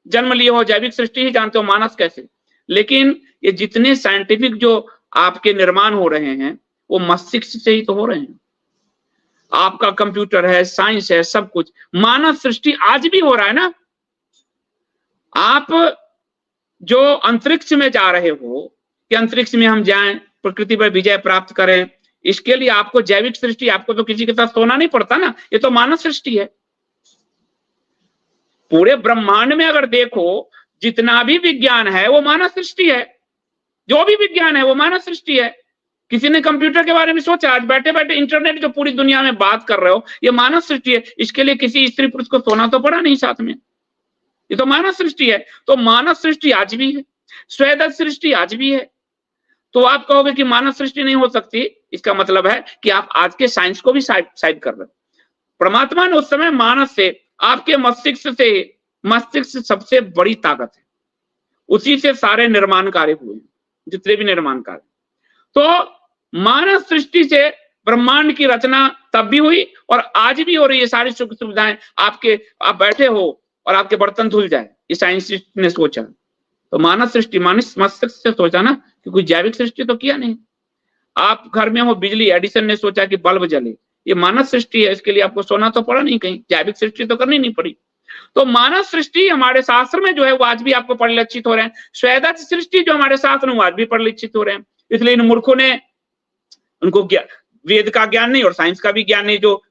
जन्म लिए हो, जैविक सृष्टि ही जानते हो, मानस कैसे। लेकिन ये जितने साइंटिफिक जो आपके निर्माण हो रहे हैं वो मस्तिष्क से ही तो हो रहे हैं। आपका कंप्यूटर है, साइंस है, सब कुछ मानस सृष्टि आज भी हो रहा है ना। आप जो अंतरिक्ष में जा रहे हो कि अंतरिक्ष में हम जाएं, प्रकृति पर विजय प्राप्त करें, इसके लिए आपको जैविक सृष्टि, आपको तो किसी के साथ सोना नहीं पड़ता ना, ये तो मानस सृष्टि है। पूरे ब्रह्मांड में अगर देखो जितना भी विज्ञान है वो मानस सृष्टि है, जो भी विज्ञान है वो मानस सृष्टि है। किसी ने कंप्यूटर के बारे में सोचा, आज बैठे बैठे इंटरनेट जो पूरी दुनिया में बात कर रहे हो ये मानस सृष्टि है। इसके लिए किसी स्त्री पुरुष को सोना तो पड़ा नहीं साथ में, ये तो मानस सृष्टि है। तो मानस सृष्टि आज भी है, स्वेदत सृष्टि आज भी है। तो आप कहोगे कि मानस सृष्टि नहीं हो सकती, इसका मतलब है कि आप आज के साइंस को भी साइड कर रहे हो। परमात्मा ने उस समय मानस से, आपके मस्तिष्क सबसे बड़ी ताकत है, उसी से सारे निर्माण कार्य हुए, जितने भी निर्माण कार्य। तो मानव सृष्टि से ब्रह्मांड की रचना तब भी हुई और आज भी हो रही है। सारी सुख सुविधाएं आप बैठे हो और आपके बर्तन धुल जाए, ये साइंटिस्ट ने सोचा। तो मानव सृष्टि मानस मस्तिष्क से सोचा ना, कि कोई जैविक सृष्टि तो किया नहीं। आप घर में हो, बिजली एडिसन ने सोचा कि बल्ब जले, ये मानव सृष्टि है, इसके लिए आपको सोना तो पड़ा नहीं कहीं, जैविक सृष्टि तो करनी नहीं पड़ी। तो मानव सृष्टि हमारे शास्त्र में जो है वो आज भी आपको परिलक्षित हो रहे हैं। स्वेदत सृष्टि जो हमारे शास्त्र में आज भी परिलक्षित हो रहे हैं। इसलिए इन मूर्खों ने, उनको वेद का ज्ञान नहीं और साइंस का भी ज्ञान नहीं, जो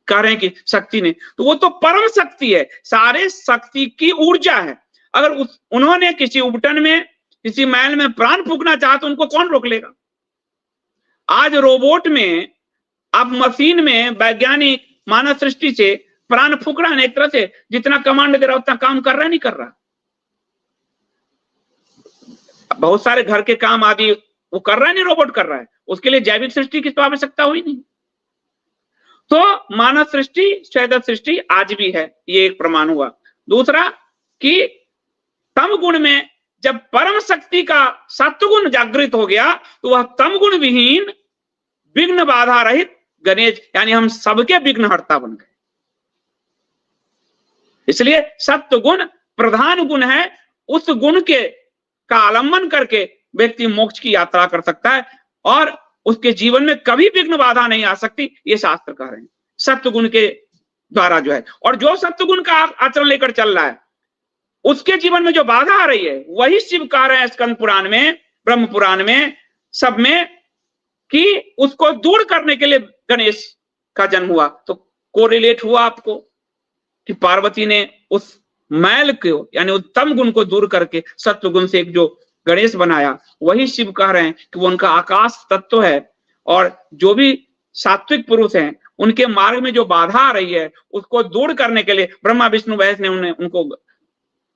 कह रहे हैं कि शक्ति नहीं, तो वो तो परम शक्ति है, सारे शक्ति की ऊर्जा है। अगर उन्होंने किसी उबटन में, किसी मैल में प्राण फूकना चाहा तो उनको कौन रोक लेगा। आज रोबोट में, अब मशीन में वैज्ञानिक मानव सृष्टि से प्राण फूक रहा है, एक तरह से जितना कमांड दे रहा उतना काम कर रहा है, नहीं कर रहा। बहुत सारे घर के काम आदि वो कर रहा है, नहीं रोबोट कर रहा है, उसके लिए जैविक सृष्टि की तो आवश्यकता हुई नहीं। तो मानव सृष्टि, स्वेदत सृष्टि आज भी है, ये एक प्रमाण हुआ। दूसरा कि तम गुण में जब परम शक्ति का सत्वगुण जागृत हो गया तो वह तम गुण विहीन विघ्न बाधा रहित गणेश, यानी हम सबके विघ्नहर्ता बन गए। इसलिए सत्व गुण प्रधान गुण है, उस गुण का आलंबन करके व्यक्ति मोक्ष की यात्रा कर सकता है और उसके जीवन में कभी विघ्न बाधा नहीं आ सकती, ये शास्त्र कह रहे हैं। सत्व गुण के द्वारा जो है, और जो सत्व गुण का आचरण लेकर चल रहा है उसके जीवन में जो बाधा आ रही है वही शिव कह रहे हैं स्कंद पुराण में, ब्रह्म पुराण में, सब में, कि उसको दूर करने के लिए गणेश का जन्म हुआ। तो कोरिलेट हुआ आपको कि पार्वती ने उस मैल को, यानी उत्तम गुण को दूर करके सत्व गुण से एक जो गणेश बनाया, वही शिव कह रहे हैं कि वो उनका आकाश तत्व है। और जो भी सात्विक पुरुष हैं उनके मार्ग में जो बाधा आ रही है उसको दूर करने के लिए ब्रह्मा विष्णु महेश ने उनको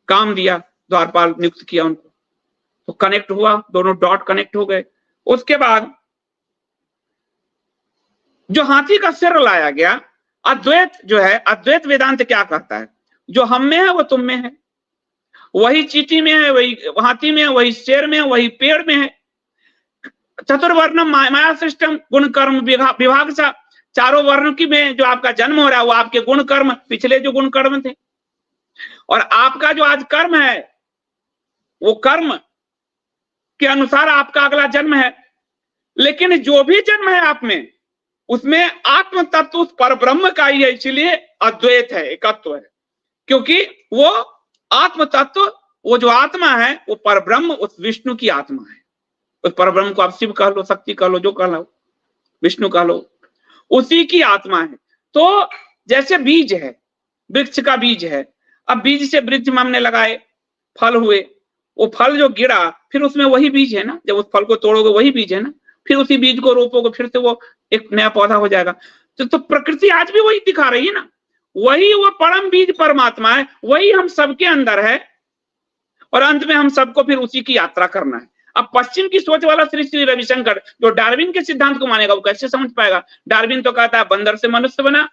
काम दिया, द्वारपाल नियुक्त किया उनको। तो कनेक्ट हुआ, दोनों डॉट कनेक्ट हो गए। उसके बाद जो हाथी का सिर लाया गया, अद्वैत जो है, अद्वैत वेदांत क्या कहता है, जो हम में है वो तुम में है, वही चींटी में है, वही हाथी में है, वही शेर में है, वही पेड़ में है। चतुर्वर्णम माया सिस्टम गुण कर्म विभाग सा, चारों वर्ण की में जो आपका जन्म हो रहा है वो आपके गुण कर्म, पिछले जो गुण कर्म थे, और आपका जो आज कर्म है वो कर्म के अनुसार आपका अगला जन्म है। लेकिन जो भी जन्म है आप में, उसमें आत्म तत्व उस पर ब्रह्म का ही है, इसलिए अद्वैत है, एकत्व है। क्योंकि वो आत्म तत्व, वो जो आत्मा है वो पर ब्रह्म उस विष्णु की आत्मा है। उस पर ब्रह्म को आप शिव कह लो, शक्ति कह लो, जो कह लो, विष्णु कह लो, उसी की आत्मा है। तो जैसे बीज है, वृक्ष का बीज है, अब बीज से वृक्ष में हमने लगाए, फल हुए, वो फल जो गिरा फिर उसमें वही बीज है ना, जब उस फल को तोड़ोगे वही बीज है ना, फिर उसी बीज को रोपोगे फिर से वो एक नया पौधा हो जाएगा। तो प्रकृति आज भी वही दिखा रही है ना, वही वो परम बीज परमात्मा है, वही हम सबके अंदर है और अंत में हम सबको फिर उसी की यात्रा करना है। अब पश्चिम की सोच वाला श्री श्री रविशंकर जो डार्विन के सिद्धांत को मानेगा वो कैसे समझ पाएगा। डार्विन तो कहता है बंदर से मनुष्य बना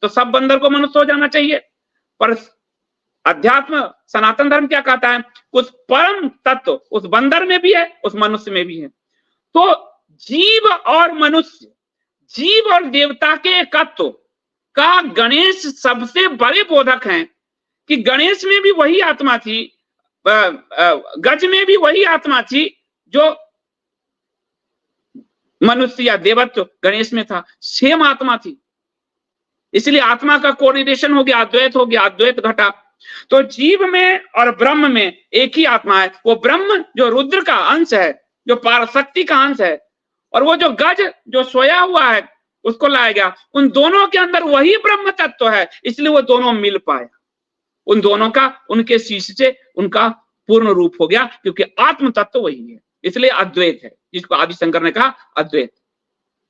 तो सब बंदर को मनुष्य हो जाना चाहिए, पर अध्यात्म सनातन धर्म क्या कहता है, उस परम तत्व उस बंदर में भी है, उस मनुष्य में भी है। तो जीव और मनुष्य, जीव और देवता के एकत्व का गणेश सबसे बड़े बोधक हैं कि गणेश में भी वही आत्मा थी, गज में भी वही आत्मा थी जो मनुष्य या देवत्व गणेश में था, सेम आत्मा थी। इसलिए आत्मा का कोरिलेशन हो गया, अद्वैत हो गया, अद्वैत घटा। तो जीव में और ब्रह्म में एक ही आत्मा है। वो ब्रह्म जो रुद्र का अंश है, जो पारशक्ति का अंश है, और वो जो गज जो सोया हुआ है उसको लाया गया, उन दोनों के अंदर वही ब्रह्म तत्व है, इसलिए वो दोनों मिल पाए। उन दोनों का उनके शीश से उनका पूर्ण रूप हो गया, क्योंकि आत्म तत्व वही है, इसलिए अद्वैत है, जिसको आदि शंकर ने कहा अद्वैत,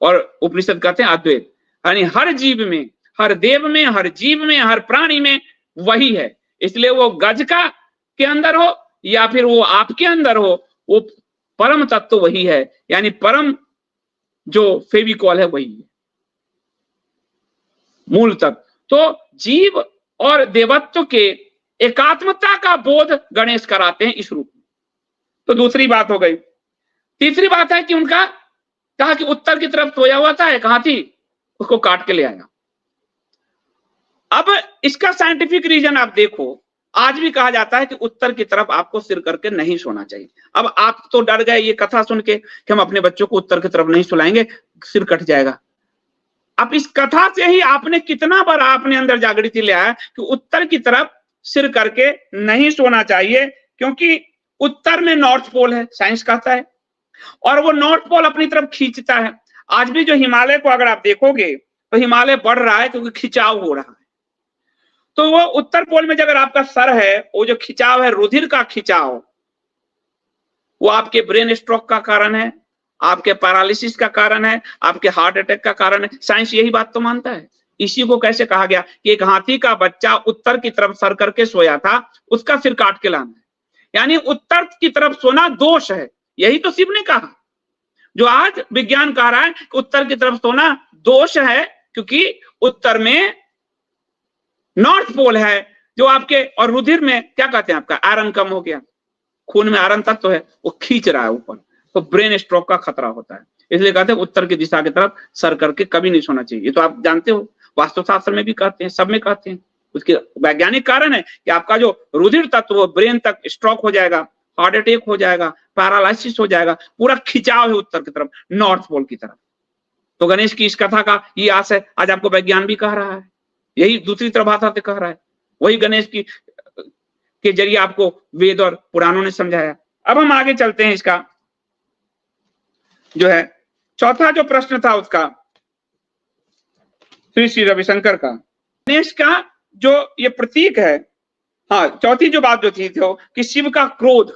और उपनिषद कहते हैं अद्वैत। यानी हर जीव में, हर देव में, हर जीव में, हर प्राणी में वही है। इसलिए वो गज का के अंदर हो या फिर वो आपके अंदर हो, वो परम तत्व वही है, यानी परम जो फेविकॉल है वही है, मूल तत्व। तो जीव और देवत्व के एकात्मता का बोध गणेश कराते हैं इस रूप में। तो दूसरी बात हो गई। तीसरी बात है कि उनका कहा कि उत्तर की तरफ सोया हुआ था एक हाथी, उसको काट के ले आया। अब इसका साइंटिफिक रीजन आप देखो, आज भी कहा जाता है कि उत्तर की तरफ आपको सिर करके नहीं सोना चाहिए। अब आप तो डर गए ये कथा सुन के कि हम अपने बच्चों को उत्तर की तरफ नहीं सुलाएंगे, सिर कट जाएगा। अब इस कथा से ही आपने कितना बार आपने अंदर जागृति ले आया कि उत्तर की तरफ सिर करके नहीं सोना चाहिए, क्योंकि उत्तर में नॉर्थ पोल है, साइंस कहता है, और वो नॉर्थ पोल अपनी तरफ खींचता है। आज भी जो हिमालय को अगर आप देखोगे तो हिमालय बढ़ रहा है क्योंकि खिंचाव हो रहा है। तो वो उत्तर पोल में अगर आपका सर है, वो जो खिंचाव है, रुधिर का खिंचाव, वो आपके ब्रेन स्ट्रोक का कारण है, आपके पैरालिसिस का कारण है, आपके हार्ट अटैक का कारण है। साइंस यही बात तो मानता है। इसी को कैसे कहा गया कि एक हाथी का बच्चा उत्तर की तरफ सर करके सोया था, उसका सिर काट के लाना है, यानी उत्तर की तरफ सोना दोष है। यही तो शिव ने कहा, जो आज विज्ञान कह रहा है कि उत्तर की तरफ सोना दोष है, क्योंकि उत्तर में नॉर्थ पोल है जो आपके, और रुधिर में क्या कहते हैं, आपका आयरन कम हो गया, खून में आयरन तत्व है, वो खींच रहा है ऊपर, तो ब्रेन स्ट्रोक का खतरा होता है। इसलिए कहते हैं उत्तर की दिशा की तरफ सर करके कभी नहीं सोना चाहिए। ये तो आप जानते हो, वास्तुशास्त्र में भी कहते हैं, सब में कहते हैं। उसके वैज्ञानिक कारण है कि आपका जो रुधिर तत्व ब्रेन तक स्ट्रोक हो जाएगा, हार्ट अटैक हो जाएगा, पैरालिसिस हो जाएगा, पूरा खिंचाव है उत्तर की तरफ, नॉर्थ पोल की तरफ। तो गणेश की इस कथा का ये आस है, आज आपको विज्ञान भी कह रहा है, यही दूसरी तरफ भाषा से कह रहा है, वही गणेश की के जरिए आपको वेद और पुराणों ने समझाया। अब हम आगे चलते हैं, इसका जो है चौथा जो प्रश्न था उसका, श्री श्री रविशंकर का, गणेश का जो ये प्रतीक है। हाँ, चौथी जो बात जो थी तो कि शिव का क्रोध।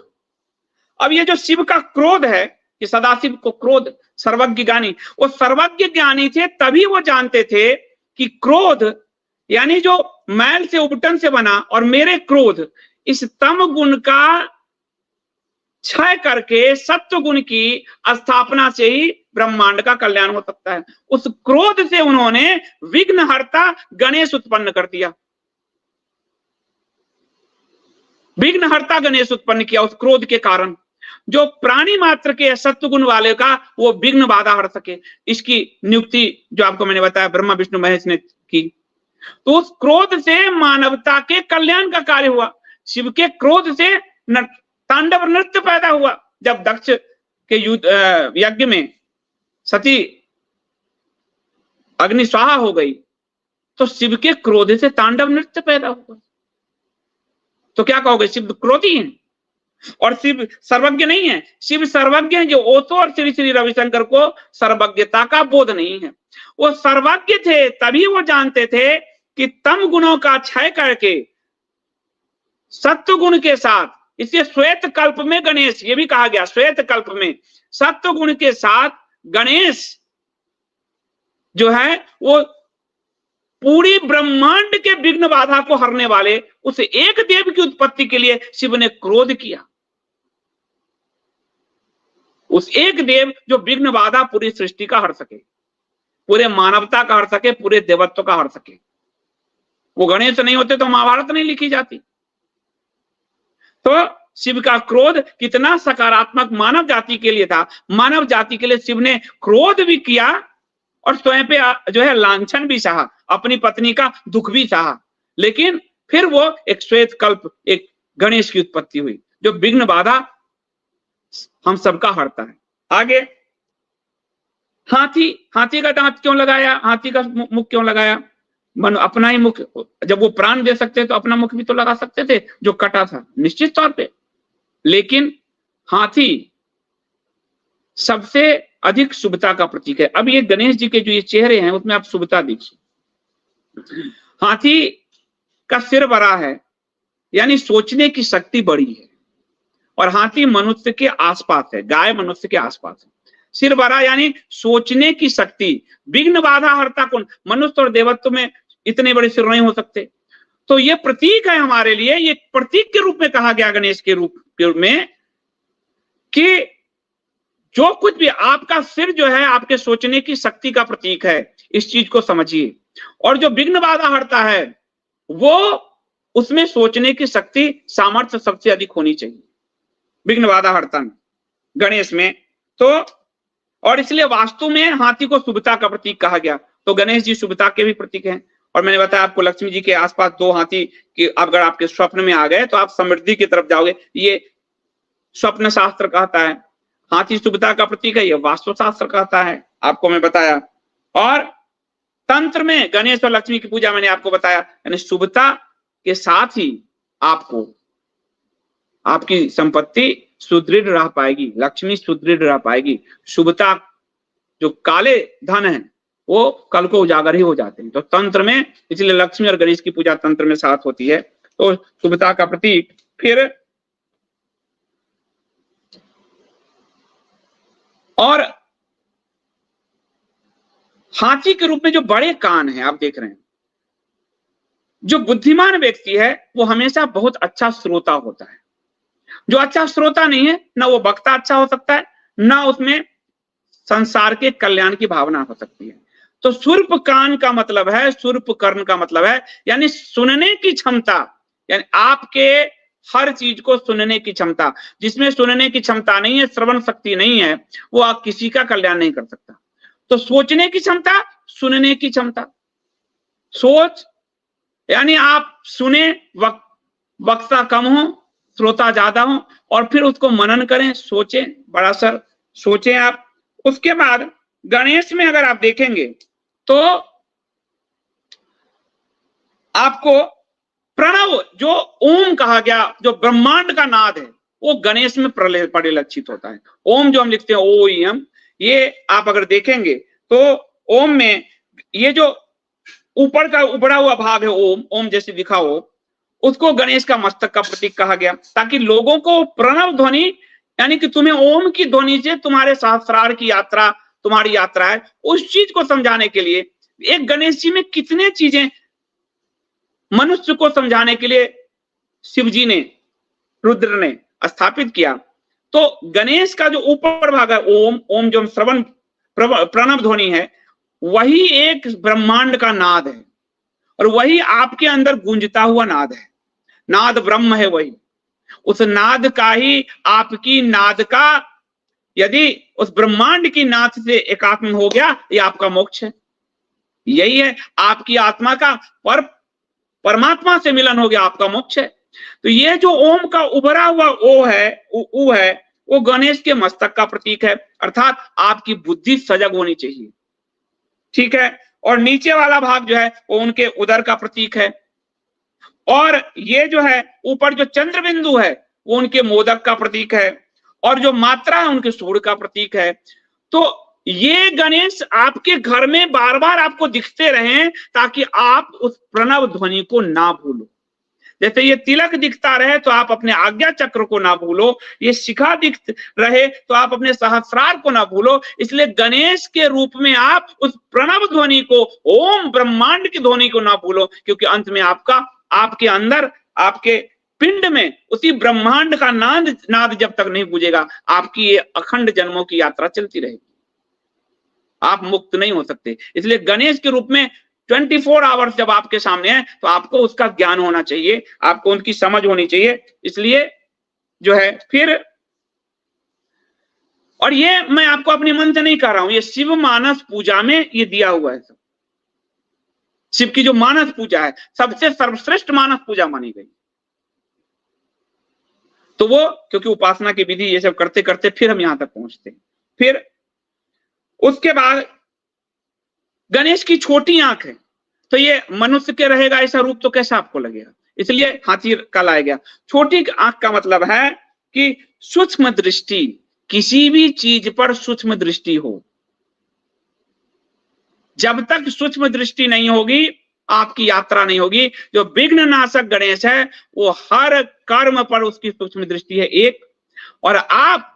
अब ये जो शिव का क्रोध है कि सदाशिव को क्रोध, सर्वज्ञ ज्ञानी, वो सर्वज्ञ ज्ञानी थे, तभी वो जानते थे कि क्रोध यानी जो मैल से उबटन से बना और मेरे क्रोध, इस तम गुण का क्षय करके सत्व गुण की स्थापना से ही ब्रह्मांड का कल्याण हो सकता है। उस क्रोध से उन्होंने विघ्नहर्ता गणेश उत्पन्न कर दिया, विघ्नहर्ता गणेश उत्पन्न किया उस क्रोध के कारण। जो प्राणी मात्र के सत्व गुण वाले का वो विघ्न बाधा हट सके, इसकी नियुक्ति जो आपको मैंने बताया ब्रह्मा विष्णु महेश ने की। तो उस क्रोध से मानवता के कल्याण का कार्य हुआ। शिव के क्रोध से तांडव नृत्य पैदा हुआ। जब दक्ष के यज्ञ में सती अग्नि स्वाहा हो गई तो शिव के क्रोध से तांडव नृत्य पैदा हुआ। तो क्या कहोगे, शिव क्रोधी है और शिव सर्वज्ञ नहीं है? शिव सर्वज्ञ है, जो ओशो और श्री श्री रविशंकर को सर्वज्ञता का बोध नहीं है। वो सर्वज्ञ थे, तभी वो जानते थे कि तम गुणों का क्षय करके सत्व गुण के साथ, इसलिए श्वेत कल्प में गणेश, ये भी कहा गया श्वेत कल्प में सत्व गुण के साथ गणेश जो है वो पूरी ब्रह्मांड के विघ्न बाधा को हरने वाले उस एक देव की उत्पत्ति के लिए शिव ने क्रोध किया। उस एक देव जो विघ्न बाधा पूरी सृष्टि का हर सके, पूरे मानवता का हर सके, पूरे देवत्व का हर सके। वो गणेश नहीं होते तो महाभारत नहीं लिखी जाती। तो शिव का क्रोध कितना सकारात्मक मानव जाति के लिए था। मानव जाति के लिए शिव ने क्रोध भी किया और स्वयं पे जो है लांछन भी सहा, अपनी पत्नी का दुख भी सहा, लेकिन फिर वो एक श्वेत कल्प, एक गणेश की उत्पत्ति हुई जो विघ्न बाधा हम सबका हरता है। आगे हाथी, हाथी का दांत क्यों लगाया, हाथी का मुख क्यों लगाया? मन अपना ही मुख, जब वो प्राण दे सकते तो अपना मुख भी तो लगा सकते थे जो कटा था, निश्चित तौर पे। लेकिन हाथी सबसे अधिक शुभता का प्रतीक है। अब ये गणेश जी के जो ये चेहरे हैं उसमें आप शुभता देखिए। हाथी का सिर बड़ा है, यानी सोचने की शक्ति बड़ी है, और हाथी मनुष्य के आसपास है, गाय मनुष्य के आसपास है। सिर बड़ा यानी सोचने की शक्ति, विघ्न बाधा हरता कौन? मनुष्य और देवत्व में इतने बड़े सिर नहीं हो सकते। तो ये प्रतीक है हमारे लिए, ये प्रतीक के रूप में कहा गया गणेश के रूप में कि जो कुछ भी आपका सिर जो है आपके सोचने की शक्ति का प्रतीक है, इस चीज को समझिए। और जो विघ्न बाधा हरता है वो उसमें सोचने की शक्ति, सामर्थ्य सबसे अधिक होनी चाहिए विघ्न बाधा हरता में, गणेश में। तो और इसलिए वास्तु में हाथी को शुभता का प्रतीक कहा गया। तो गणेश जी शुभता के भी प्रतीक हैं। और मैंने बताया आपको लक्ष्मी जी के आसपास 2 हाथी कि अगर आपके स्वप्न में आ गए तो आप समृद्धि की तरफ जाओगे, ये स्वप्न शास्त्र कहता है। हाथी शुभता का प्रतीक है, ये वास्तु शास्त्र कहता है, आपको मैं बताया। और तंत्र में गणेश और लक्ष्मी की पूजा मैंने आपको बताया, यानी शुभता के साथ ही आपको आपकी संपत्ति सुदृढ़ रह पाएगी, लक्ष्मी सुदृढ़ रह पाएगी। शुभता, जो काले धन है वो कल को उजागर ही हो जाते हैं। तो तंत्र में इसलिए लक्ष्मी और गणेश की पूजा तंत्र में साथ होती है, तो शुभता का प्रतीक। फिर और हाथी के रूप में जो बड़े कान हैं आप देख रहे हैं, जो बुद्धिमान व्यक्ति है वो हमेशा बहुत अच्छा श्रोता होता है। जो अच्छा श्रोता नहीं है, ना वो वक्ता अच्छा हो सकता है, ना उसमें संसार के कल्याण की भावना हो सकती है। तो सुर्प कान का मतलब है, सुर्प कर्ण का मतलब है यानी सुनने की क्षमता, यानी आपके हर चीज को सुनने की क्षमता। जिसमें सुनने की क्षमता नहीं है, श्रवण शक्ति नहीं है, वो आप किसी का कल्याण नहीं कर सकता। तो सोचने की क्षमता, सुनने की क्षमता। सोच यानी आप सुने, वक्ता कम हो, श्रोता ज्यादा हो, और फिर उसको मनन करें, सोचें, बड़ा सर सोचें आप। उसके बाद गणेश में अगर आप देखेंगे तो आपको प्रणव, जो ओम कहा गया, जो ब्रह्मांड का नाद है, वो गणेश में परिलक्षित होता है। ओम जो हम लिखते हैं ओ एम, ये आप अगर देखेंगे तो ओम में ये जो ऊपर का उभरा हुआ भाग है ओम, ओम जैसे दिखा हो, उसको गणेश का मस्तक का प्रतीक कहा गया, ताकि लोगों को प्रणव ध्वनि, यानी कि तुम्हें ओम की ध्वनि से तुम्हारे सहस्रार की यात्रा, तुम्हारी यात्रा है, उस चीज को समझाने के लिए एक गणेश जी में कितने चीजें मनुष्य को समझाने के लिए शिव जी ने, रुद्र ने स्थापित किया। तो गणेश का जो ऊपर भाग है ओम, ओम जो श्रवण प्रणव ध्वनि है, वही एक ब्रह्मांड का नाद है, और वही आपके अंदर गूंजता हुआ नाद है। नाद ब्रह्म है वही। उस नाद का ही, आपकी नाद का, यदि उस ब्रह्मांड की नाद से एकात्म हो गया, ये आपका मोक्ष है। यही है आपकी आत्मा का परमात्मा से मिलन हो गया, आपका मोक्ष है। तो ये जो ओम का उभरा हुआ ओ है, ऊ है, वो गणेश के मस्तक का प्रतीक है, अर्थात आपकी बुद्धि सजग होनी चाहिए, ठीक है। और नीचे वाला भाग जो है वो उनके उदर का प्रतीक है, और ये जो है ऊपर जो चंद्र बिंदु है वो उनके मोदक का प्रतीक है, और जो मात्रा है उनके सूर्य का प्रतीक है। तो ये गणेश आपके घर में बार बार आपको दिखते रहे, ताकि आप उस प्रणव ध्वनि को ना भूलो। जैसे ये तिलक दिखता रहे तो आप अपने आज्ञा चक्र को ना भूलो, ये शिखा दिख रहे तो आप अपने सहस्रार को ना भूलो। इसलिए गणेश के रूप में आप उस प्रणव ध्वनि को, ओम ब्रह्मांड की ध्वनि को ना भूलो, क्योंकि अंत में आपका, आपके अंदर, आपके पिंड में उसी ब्रह्मांड का नाद जब तक नहीं गूंजेगा, आपकी ये अखंड जन्मों की यात्रा चलती रहेगी, आप मुक्त नहीं हो सकते। इसलिए गणेश के रूप में 24 आवर्स जब आपके सामने है तो आपको उसका ज्ञान होना चाहिए, आपको उनकी समझ होनी चाहिए। इसलिए जो है फिर, और ये मैं आपको अपने मन से नहीं कह रहा हूं, ये शिव मानस पूजा में ये दिया हुआ है। सब शिव की जो मानस पूजा है सबसे सर्वश्रेष्ठ मानस पूजा मानी गई। तो वो, क्योंकि उपासना की विधि ये सब करते करते फिर हम यहां तक पहुंचते हैं। फिर उसके बाद गणेश की छोटी आंख है, तो ये मनुष्य के रहेगा ऐसा रूप तो कैसा आपको लगेगा, इसलिए हाथी का लाया गया। छोटी आंख का मतलब है कि सूक्ष्म दृष्टि, किसी भी चीज पर सूक्ष्म दृष्टि हो। जब तक सूक्ष्म दृष्टि नहीं होगी आपकी यात्रा नहीं होगी। जो विघ्न नाशक गणेश है वो हर कर्म पर उसकी सूक्ष्म दृष्टि है एक। और आप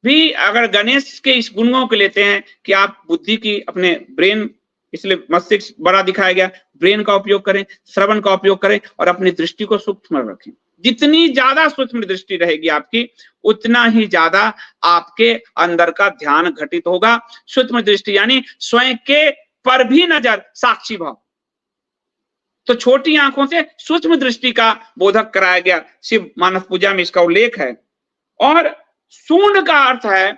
भी अगर गणेश के इस गुणों को लेते हैं कि आप बुद्धि की, अपने ब्रेन, इसलिए मस्तिष्क बड़ा दिखाया गया, ब्रेन का उपयोग करें, श्रवण का उपयोग करें और अपनी दृष्टि को सूक्ष्म रखें। जितनी ज्यादा सूक्ष्म दृष्टि रहेगी आपकी, उतना ही ज्यादा आपके अंदर का ध्यान घटित होगा। सूक्ष्म दृष्टि यानी स्वयं के पर भी नजर, साक्षी भाव। तो छोटी आंखों से सूक्ष्म दृष्टि का बोधक कराया गया, शिव मानस पूजा में इसका उल्लेख है। और सूंड का अर्थ है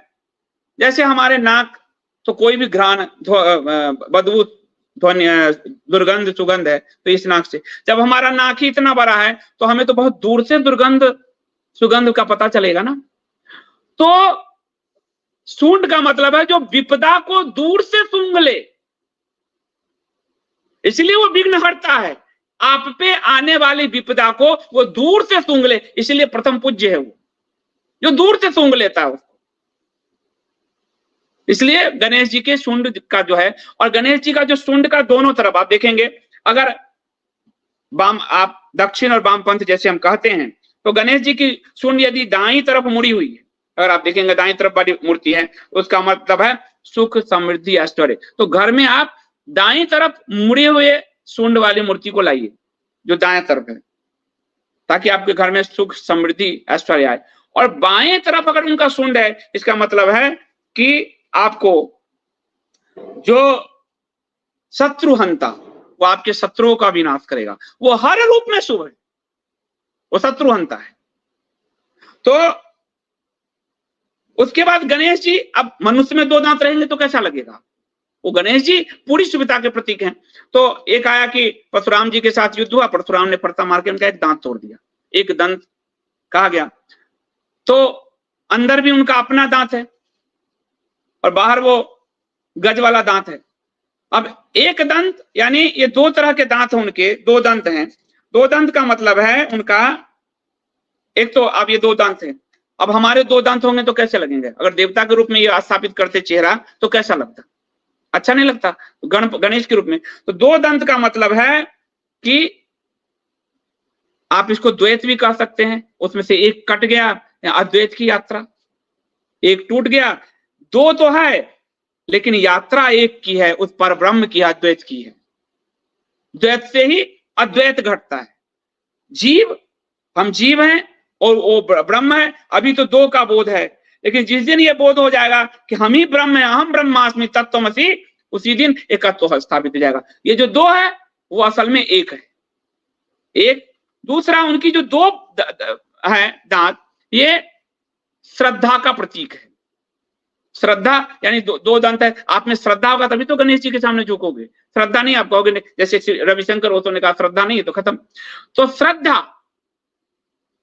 जैसे हमारे नाक तो कोई भी घ्राण बदबू ध्वनि दुर्गंध सुगंध है तो इस नाक से, जब हमारा नाक ही इतना बड़ा है तो हमें तो बहुत दूर से दुर्गंध सुगंध का पता चलेगा ना। तो सूंड का मतलब है जो विपदा को दूर से सूंघ ले, इसलिए वो विघ्न हरता है। आप पे आने वाली विपदा को वो दूर से सूंघ ले, इसलिए प्रथम पूज्य है वो, जो दूर से सूंघ लेता है उसको। इसलिए गणेश जी के शुंड का जो है, और गणेश जी का जो शुंड का दोनों तरफ आप देखेंगे, अगर वाम आप दक्षिण और वामपंथ जैसे हम कहते हैं, तो गणेश जी की शुंड यदि दाईं तरफ मुड़ी हुई है, अगर आप देखेंगे दाईं तरफ वाली मूर्ति है, उसका मतलब है सुख समृद्धि ऐश्वर्य। तो घर में आप दाईं तरफ मुड़े हुए शुंड वाली मूर्ति को लाइए जो दाएं तरफ है, ताकि आपके घर में सुख समृद्धि ऐश्वर्य आए। और बाएं तरफ अगर उनका शुंड है, इसका मतलब है कि आपको जो शत्रुहंता, वो आपके शत्रुओं का विनाश करेगा, वो हर रूप में शुभ है, वो शत्रुहंता है। तो उसके बाद गणेश जी, अब मनुष्य में 2 दांत रहेंगे तो कैसा लगेगा, वो गणेश जी पूरी शुभता के प्रतीक हैं। तो एक आया कि परशुराम जी के साथ युद्ध हुआ, परशुराम ने पड़ता मार के उनका एक दांत तोड़ दिया, एक दंत कहा गया। तो अंदर भी उनका अपना दांत है और बाहर वो गज वाला दांत है। अब एक दंत यानी ये 2 तरह के दांत हैं उनके, 2 दंत हैं। 2 दंत का मतलब है उनका, एक तो अब ये 2 दंत हैं, अब हमारे 2 दंत होंगे तो कैसे लगेंगे, अगर देवता के रूप में ये स्थापित करते चेहरा तो कैसा लगता, अच्छा नहीं लगता। गणेश के रूप में तो 2 दंत का मतलब है कि आप इसको द्वैत भी कह सकते हैं, उसमें से एक कट गया, अद्वैत की यात्रा, एक टूट गया, 2 तो है लेकिन यात्रा एक की है, उस पर ब्रह्म की, अद्वैत की है। द्वैत से ही अद्वैत घटता है। जीव, हम जीव हैं और वो ब्रह्म है, अभी तो 2 का बोध है, लेकिन जिस दिन ये बोध हो जाएगा कि हम ही ब्रह्म है, अहम ब्रह्मास्मि तत्त्वमसि, उसी दिन एकत्व स्थापित हो जाएगा। ये जो 2 है वो असल में एक है। एक दूसरा, उनकी जो 2 है दांत, ये श्रद्धा का प्रतीक है। श्रद्धा यानी 2 दंत है, आप में श्रद्धा होगा तभी तो गणेश जी के सामने झुकोगे, श्रद्धा नहीं आप कहोगे, जैसे रविशंकर ओशो ने कहा श्रद्धा नहीं है तो खत्म। तो श्रद्धा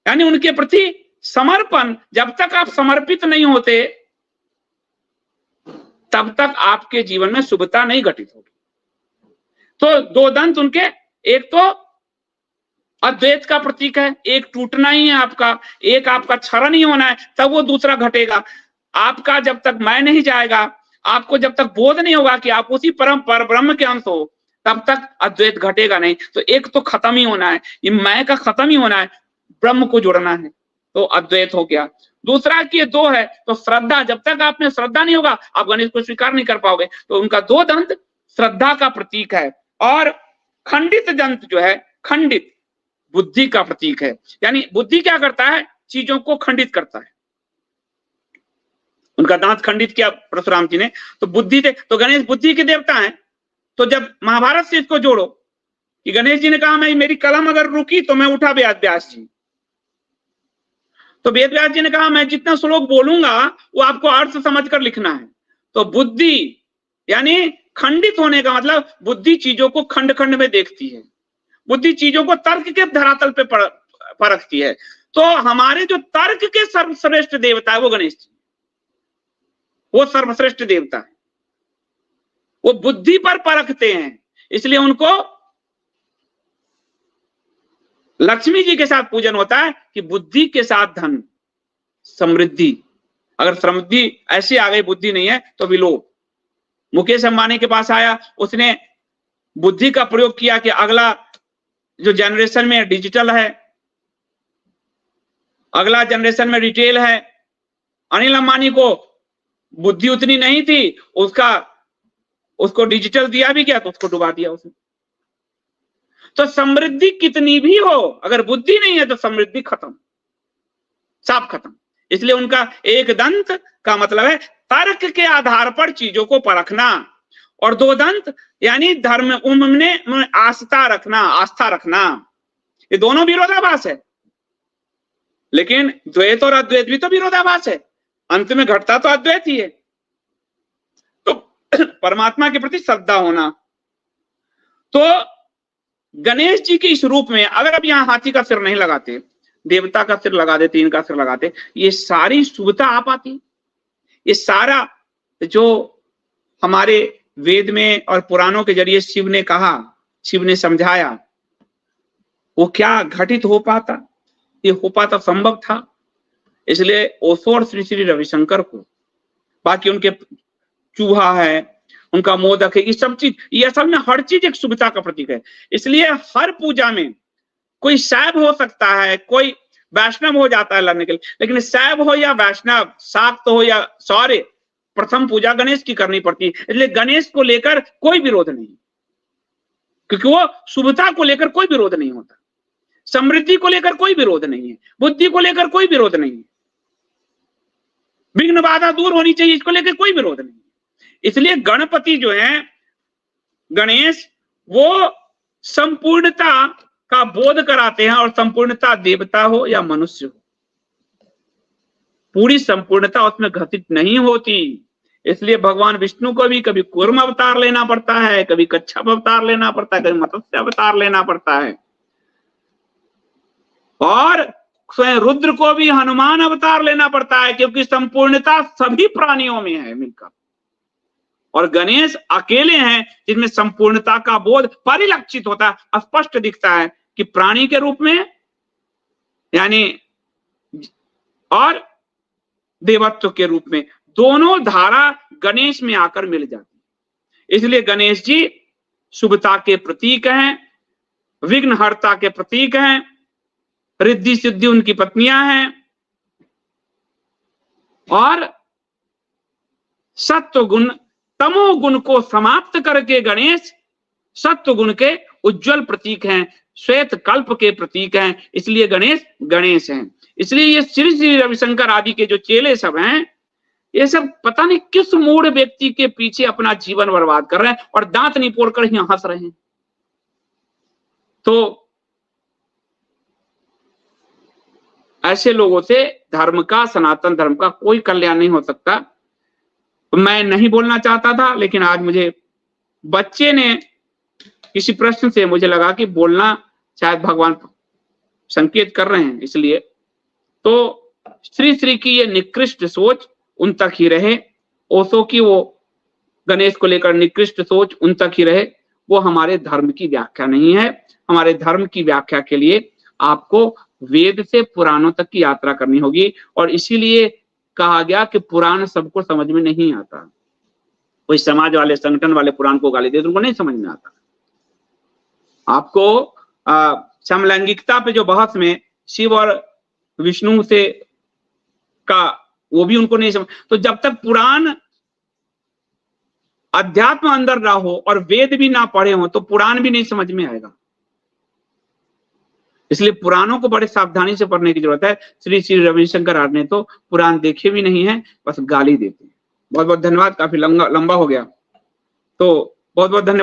यानी उनके प्रति समर्पण, जब तक आप समर्पित नहीं होते तब तक आपके जीवन में शुभता नहीं घटित होगी। तो 2 दंत उनके, एक तो अद्वैत का प्रतीक है, एक टूटना ही है आपका, एक आपका क्षरण ही होना है, तब वो दूसरा घटेगा। आपका जब तक मैं नहीं जाएगा, आपको जब तक बोध नहीं होगा कि आप उसी परम पर ब्रह्म के अंश हो, तब तक अद्वैत घटेगा नहीं। तो एक तो खत्म ही होना है, ये मैं का खत्म ही होना है, ब्रह्म को जोड़ना है, तो अद्वैत हो गया। दूसरा कि ये 2 है तो श्रद्धा, जब तक आप में श्रद्धा नहीं होगा आप गणेश को स्वीकार नहीं कर पाओगे। तो उनका 2 दंत श्रद्धा का प्रतीक है। और खंडित दंत जो है, खंडित बुद्धि का प्रतीक है, यानी बुद्धि क्या करता है, चीजों को खंडित करता है। उनका दांत खंडित किया परशुराम जी ने, तो बुद्धि दे, तो गणेश बुद्धि के देवता हैं। तो जब महाभारत से इसको जोड़ो कि गणेश जी ने कहा मैं, मेरी कलम अगर रुकी तो मैं उठा वेद व्यास जी, तो वेद व्यास जी ने कहा मैं जितना श्लोक बोलूंगा वो आपको अर्थ समझकर लिखना है। तो बुद्धि यानी खंडित होने का मतलब, बुद्धि चीजों को खंड खंड में देखती है, बुद्धि चीजों को तर्क के धरातल पे परखती है। तो हमारे जो तर्क के सर्वश्रेष्ठ देवता है वो गणेश जी, वो सर्वश्रेष्ठ देवता है, वो बुद्धि पर परखते हैं। इसलिए उनको लक्ष्मी जी के साथ पूजन होता है कि बुद्धि के साथ धन समृद्धि, अगर समृद्धि ऐसी आ गई बुद्धि नहीं है तो विलोप। मुकेश अंबानी के पास आया, उसने बुद्धि का प्रयोग किया कि अगला जो जनरेशन में डिजिटल है, अगला जनरेशन में रिटेल है। अनिल अंबानी को बुद्धि उतनी नहीं थी, उसको डिजिटल दिया भी क्या तो उसको डुबा दिया उसने। तो समृद्धि कितनी भी हो, अगर बुद्धि नहीं है तो समृद्धि खत्म, साफ खत्म। इसलिए उनका एक दंत का मतलब है तर्क के आधार पर चीजों को परखना, और 2 दंत यानी धर्म में आस्था रखना। ये दोनों विरोधाभास है, लेकिन द्वैत और अद्वैत भी तो विरोधाभास है, अंत में घटता तो अद्वैत ही है। परमात्मा के प्रति श्रद्धा होना। तो गणेश जी के इस रूप में अगर अब यहाँ हाथी का सिर नहीं लगाते, देवता का सिर लगा देते, इनका सिर लगाते, ये सारी शुभता आ पाती। ये सारा जो हमारे वेद में और पुराणों के जरिए शिव ने कहा, शिव ने समझाया, वो क्या घटित हो पाता? ये हो पाता संभव था। इसलिए ओशो और श्री श्री रविशंकर को, बाकी उनके चूहा है, उनका मोदक है, ये सब चीज, ये असल में हर चीज एक शुभता का प्रतीक है। इसलिए हर पूजा में कोई शैव हो सकता है, कोई वैष्णव हो जाता है लड़ने के लिए, लेकिन शैव हो या वैष्णव, शाक्त हो या सौर्य, प्रथम पूजा गणेश की करनी पड़ती है। इसलिए गणेश को लेकर कोई विरोध नहीं, क्योंकि वो शुभता को लेकर कोई विरोध नहीं होता, समृद्धि को लेकर कोई विरोध नहीं है, बुद्धि को लेकर कोई विरोध नहीं है, विघ्न बाधा दूर होनी चाहिए, इसको लेकर कोई विरोध नहीं है। इसलिए गणपति जो है, गणेश, वो संपूर्णता का बोध कराते हैं, और संपूर्णता देवता हो या मनुष्य हो, पूरी संपूर्णता उसमें घटित नहीं होती। इसलिए भगवान विष्णु को भी कभी कूर्म अवतार लेना पड़ता है, कभी कच्छप अवतार लेना पड़ता है, कभी मत्स्य अवतार लेना पड़ता है, और स्वयं रुद्र को भी हनुमान अवतार लेना पड़ता है, क्योंकि संपूर्णता सभी प्राणियों में है मिलकर। और गणेश अकेले हैं जिनमें संपूर्णता का बोध परिलक्षित होता है, स्पष्ट दिखता है कि प्राणी के रूप में यानी और देवत्व के रूप में, दोनों धारा गणेश में आकर मिल जाती है। इसलिए गणेश जी शुभता के प्रतीक हैं, विघ्नहर्ता के प्रतीक हैं, रिद्धि सिद्धि उनकी पत्नियां हैं, और सत्व गुण तमो गुण को समाप्त करके गणेश सत्व गुण के उज्जवल प्रतीक हैं, श्वेत कल्प के प्रतीक हैं। इसलिए गणेश गणेश हैं। इसलिए ये श्री श्री रविशंकर आदि के जो चेले सब हैं, ये सब पता नहीं किस मूढ़ व्यक्ति के पीछे अपना जीवन बर्बाद कर रहे हैं और दांत निपोड़ कर यहाँ हंस रहे हैं। तो ऐसे लोगों से धर्म का, सनातन धर्म का कोई कल्याण नहीं हो सकता। मैं नहीं बोलना चाहता था, लेकिन आज मुझे बच्चे ने किसी प्रश्न से मुझे लगा कि बोलना शायद भगवान संकेत कर रहे हैं, इसलिए तो श्री श्री की ये निकृष्ट सोच उन तक ही रहे, ओशो की वो गणेश को लेकर निकृष्ट सोच उन तक ही रहे। वो हमारे धर्म की व्याख्या नहीं है। हमारे धर्म की व्याख्या के लिए आपको वेद से पुराणों तक की यात्रा करनी होगी, और इसीलिए कहा गया कि पुराण सबको समझ में नहीं आता। कोई समाज वाले, संगठन वाले पुराण को गाली दे तो उनको नहीं समझ में आता। आपको समलैंगिकता पे जो बहस में शिव और विष्णु से का, वो भी उनको नहीं समझ। तो जब तक पुराण अध्यात्म अंदर ना हो और वेद भी ना पढ़े हो, तो पुराण भी नहीं समझ में आएगा। इसलिए पुराणों को बड़े सावधानी से पढ़ने की जरूरत है। श्री श्री रविशंकर आर्य ने तो पुराण देखे भी नहीं है, बस गाली देते हैं। बहुत बहुत धन्यवाद। काफी लंबा हो गया, तो बहुत बहुत धन्यवाद।